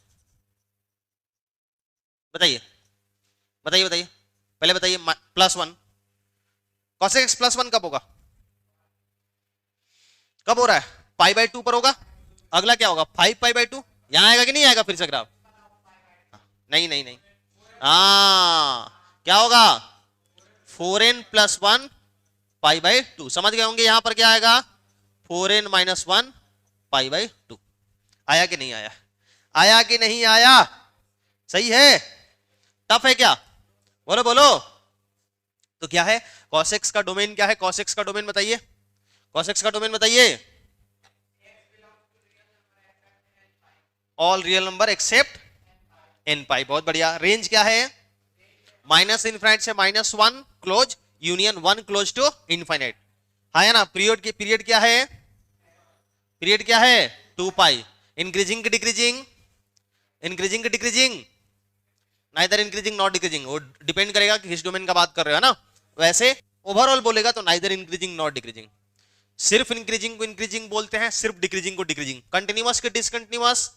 बताइए बताइए बताइए, पहले बताइए plus one, cosec x plus one कब होगा? कब हो रहा है? पाई बाय टू पर होगा। अगला क्या होगा? फाइव पाई बाय टू, यहां आएगा कि नहीं आएगा फिर से ग्राफ? नहीं नहीं नहीं, क्या होगा? Four n plus one pi by two. समझ गए होंगे यहां पर क्या आएगा? Four n minus one pi by two. आया कि नहीं आया? आया कि नहीं आया? सही है? टफ है क्या? बोलो बोलो। तो क्या है कॉसेक्स का डोमेन? क्या है कॉसेक्स का डोमेन? बताइए, कॉसेक्स का डोमेन बताइए। All real number except n pi. बहुत बढ़िया। रेंज क्या है? माइनस इनफाइनाइट से minus one close, union one close to infinite. हाँ है ना? पीरियड क्या है? पीरियड क्या है? Two pi. इंक्रीजिंग की डिक्रीजिंग? इंक्रीजिंग की decreasing? Neither increasing not decreasing. वो डिपेंड करेगा कि किस डोमेन का बात कर रहे हो ना। वैसे ओवरऑल बोलेगा तो नाइदर इंक्रीजिंग नॉट डिक्रीजिंग। सिर्फ इंक्रीजिंग को इंक्रीजिंग बोलते हैं, सिर्फ डिक्रीजिंग को डिक्रीजिंग। कंटिन्यूअस के डिसकंटिन्यूअस?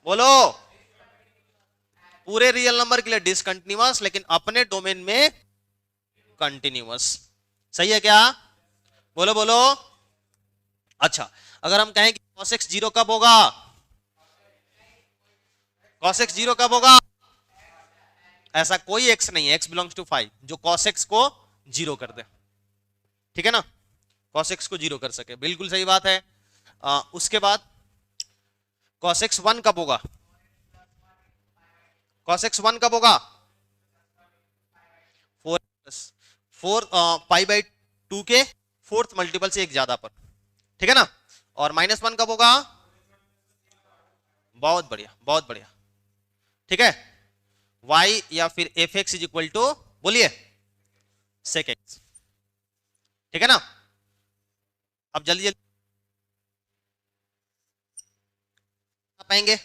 बोलो। पूरे रियल नंबर के लिए डिसकंटिन्यूअस, लेकिन अपने डोमेन में कंटिन्यूअस। सही है क्या? बोलो बोलो। अच्छा, अगर हम कहें कि cos x जीरो कब होगा? cos x जीरो कब होगा? ऐसा कोई x नहीं है, x बिलोंग्स टू फाइव, जो cos x को जीरो कर दे। ठीक है ना? cos x को जीरो कर सके, बिल्कुल सही बात है। उसके बाद cos x वन कब होगा? cos x वन कब होगा? Four four pi by to के फोर्थ मल्टीपल से एक ज्यादा पर। ठीक है ना? और माइनस वन कब होगा? बहुत बढ़िया बहुत बढ़िया। ठीक है? y या फिर f x is equal to, बोलिए, सेक एक्स। ठीक है ना? अब जल्दी जल्दी पाएंगे,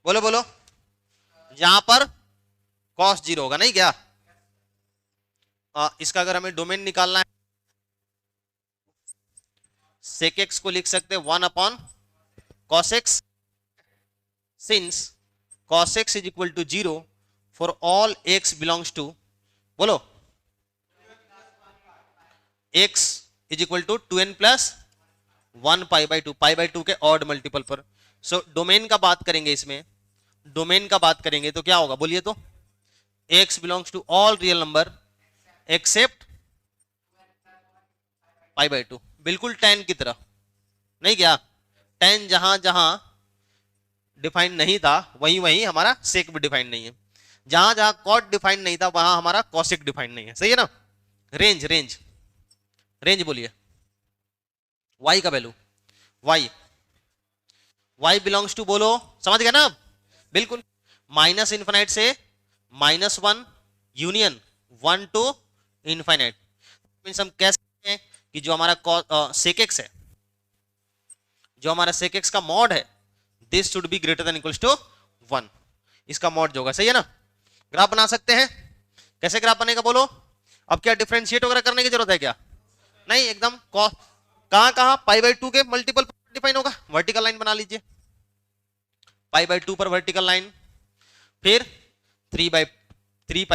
बोलो बोलो। यहां पर कॉस जीरो होगा, नहीं क्या? इसका अगर हमें डोमेन निकालना है, सेक एक्स को लिख सकते हैं one upon cos x, since cos x is equal to 0 for all x belongs to, बोलो, x is equal to 2n plus 1 pi by to के ऑड मल्टीपल पर। सो डोमेन का बात करेंगे, इसमें डोमेन का बात करेंगे तो क्या होगा? बोलिए तो। x belongs to all real number except pi by two. बिल्कुल tan की तरह, नहीं क्या? tan जहां जहां डिफाइन नहीं था वहीं वहीं हमारा सेक भी डिफाइन नहीं है। जहां जहां कॉट डिफाइन नहीं था वहां हमारा कॉसेक डिफाइन नहीं है। सही है ना? रेंज रेंज रेंज बोलिए। y का value, y y belongs to, बोलो, समझ गया ना? बिल्कुल, माइनस इन्फाइनाइट से minus one union one to infinite. Means हम कह सकते हैं कि जो हमारा सेक एक्स है, जो हमारा सेक एक्स का मॉड है, this should be greater than equals to one. इसका मॉड जो होगा, सही है ना? ग्राफ बना सकते हैं। कैसे ग्राफ बनेगा बोलो? अब क्या डिफरेंशिएट वगैरह करने की जरूरत है क्या? नहीं, एकदम कहां कहां पाई बाई टू के मल्टीपल डिफाइन होगा। वर्टिकल लाइन बना लीजिए, पाई बाई टू पर वर्टिकल लाइन, फिर थ्री पाई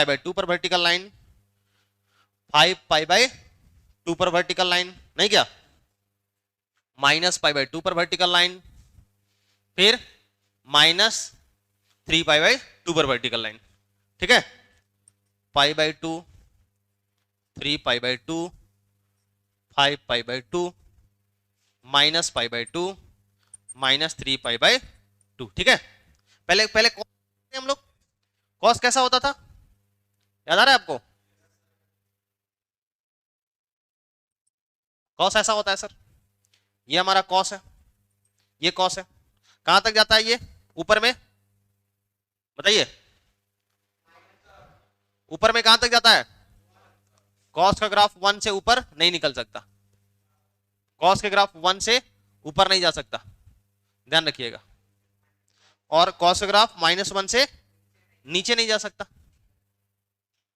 बाई टू पर vertical line, five pi by two पर वर्टिकल लाइन, नहीं क्या? माइनस पाई बाई टू पर वर्टिकल लाइन, फिर minus three pi by two पर वर्टिकल लाइन। ठीक है? पाई by to, three pi by to, five pi by two, minus pi by two, minus three pi by two. ठीक है? पहले पहले हम लोग कॉस कैसा होता था, याद आ रहा है आपको? कॉस ऐसा होता है सर, ये हमारा कॉस है, ये कॉस है, कहां तक जाता है ये ऊपर में, बताइए ऊपर में कहां तक जाता है, कॉस का ग्राफ 1 से ऊपर नहीं निकल सकता, कॉस के ग्राफ 1 से ऊपर नहीं जा सकता, ध्यान रखिएगा, और कॉस का ग्राफ -1 से नीचे नहीं जा सकता,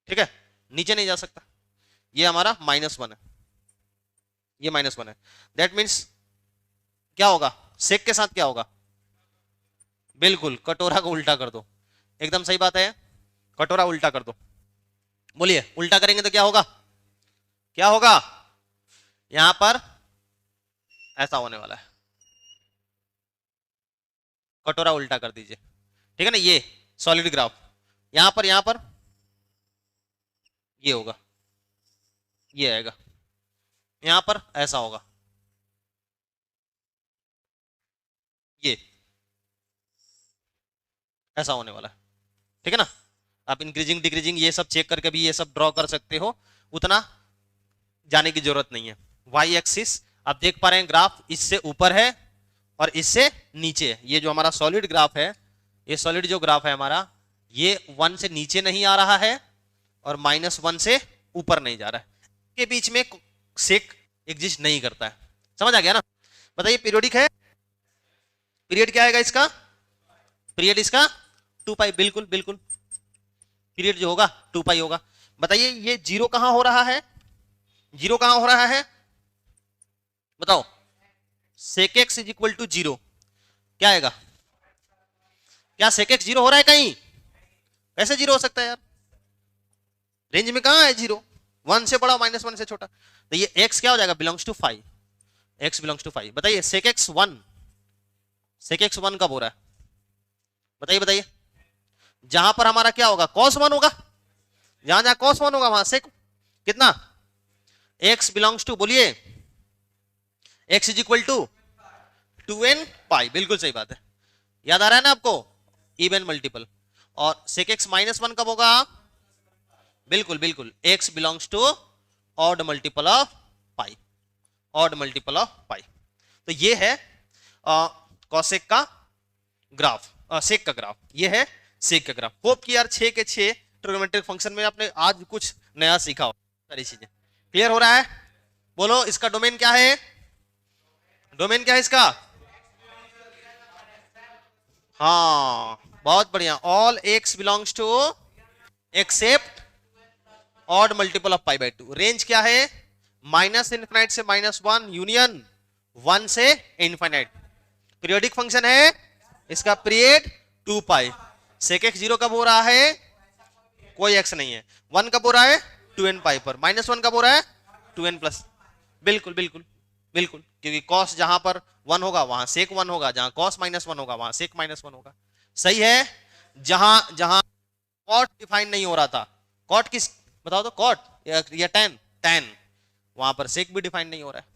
ठीक है, नीचे नहीं जा सकता, ये हमारा -1 है, ये -1 है, दैट मीन्स क्या होगा, सेक के साथ क्या होगा, बिल्कुल कटोरा को उल्टा कर दो, एकदम सही बात है, कटोरा उल्टा कर दो, बोलिए उल्टा करेंगे तो क्या होगा, क्या होगा, यहां पर ऐसा होने वाला है, कटोरा उल्टा कर दीजिए, ठीक है ना, ये सॉलिड ग्राफ, यहां पर ये होगा, ये आएगा, यहां पर ऐसा होगा, ये ऐसा होने वाला है, ठीक है ना, आप इंक्रीजिंग डिक्रीजिंग ये सब चेक करके भी ये सब ड्रॉ कर सकते हो, उतना जाने की जरूरत नहीं है। वाई एक्सिस आप देख पा रहे हैं, ग्राफ इससे ऊपर है और इससे नीचे है, ये जो हमारा सॉलिड ग्राफ है, ये सॉलिड जो ग्राफ है हमारा, ये 1 से नीचे नहीं आ रहा है और -1 से ऊपर नहीं जा रहा है, के बीच में सेक एग्जिस्ट नहीं करता है, समझ आ गया ना, बताइए पीरियोडिक है, पीरियड क्या आएगा इसका, पीरियड इसका 2 पाई, बिल्कुल बिल्कुल पीरियड जो होगा 2 पाई होगा, बताइए ये जीरो कहां हो रहा है, जीरो कहां हो रहा है, बताओ, sec x is equal to 0, क्या आएगा, क्या सेक एक्स 0 हो रहा है कहीं, कैसे 0 हो सकता है यार, रेंज में कहां है 0, 1 से बड़ा -1 से छोटा, तो ये x क्या हो जाएगा, belongs to 5, x belongs to 5, बताइए सेक एक्स 1, सेक एक्स 1 कब हो रहा है, बताइए बताइए, जहां पर हमारा क्या होगा, cos 1 होगा, जहां जहां cos 1 होगा वहां सेक कितना, x बिलोंग्स टू, बोलिए x is equal to 2n pi, बिल्कुल सही बात है, याद आ रहा है ना आपको, इवन मल्टीपल, और सेक एक्स -1 कब होगा, बिल्कुल बिल्कुल x belongs to odd multiple of pi, odd multiple of pi, तो ये है कॉसेक का ग्राफ, सेक का ग्राफ, ये है सेक का ग्राफ। होप कि यार 6 के 6 ट्रिग्नोमेट्रिक फंक्शन में आपने आज कुछ नया सीखा हो, सारी चीजें क्लियर हो रहा है, बोलो इसका डोमेन क्या है, डोमेन क्या है इसका, हाँ बहुत बढ़िया, all x belongs to except odd multiple of pi by 2, range क्या है, -∞ से -1 यूनियन 1 से इनफाइनाइट, पीरियोडिक फंक्शन है, इसका पीरियड 2 पाई, सेक एक्स 0 कब हो रहा है, कोई x नहीं है, 1 कब हो रहा है 2n पाई पर, -1 कब हो रहा है 2n प्लस, बिल्कुल बिल्कुल बिल्कुल, क्योंकि cos जहां पर 1 होगा वहां सेक 1 होगा, जहां cos -1 होगा वहां सेक -1 होगा, सही है, जहां जहां कॉट डिफाइन नहीं हो रहा था, कॉट किस बताओ तो, कॉट या tan, tan वहां पर सेक भी डिफाइन नहीं हो रहा है,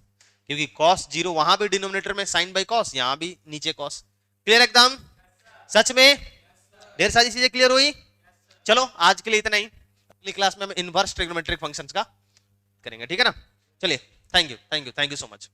क्योंकि cos 0 वहां भी डिनोमिनेटर में sin बाई cos, यहां भी नीचे cos, क्लियर एकदम, सच में ढेर सारी चीजें क्लियर हुई, चलो आज के लिए इतना ही, अगली क्लास में हम इनवर्स ट्रिग्नोमेट्रिक फंक्शंस का करेंगे, ठीक है ना, चलिए thank you thank you thank you so much.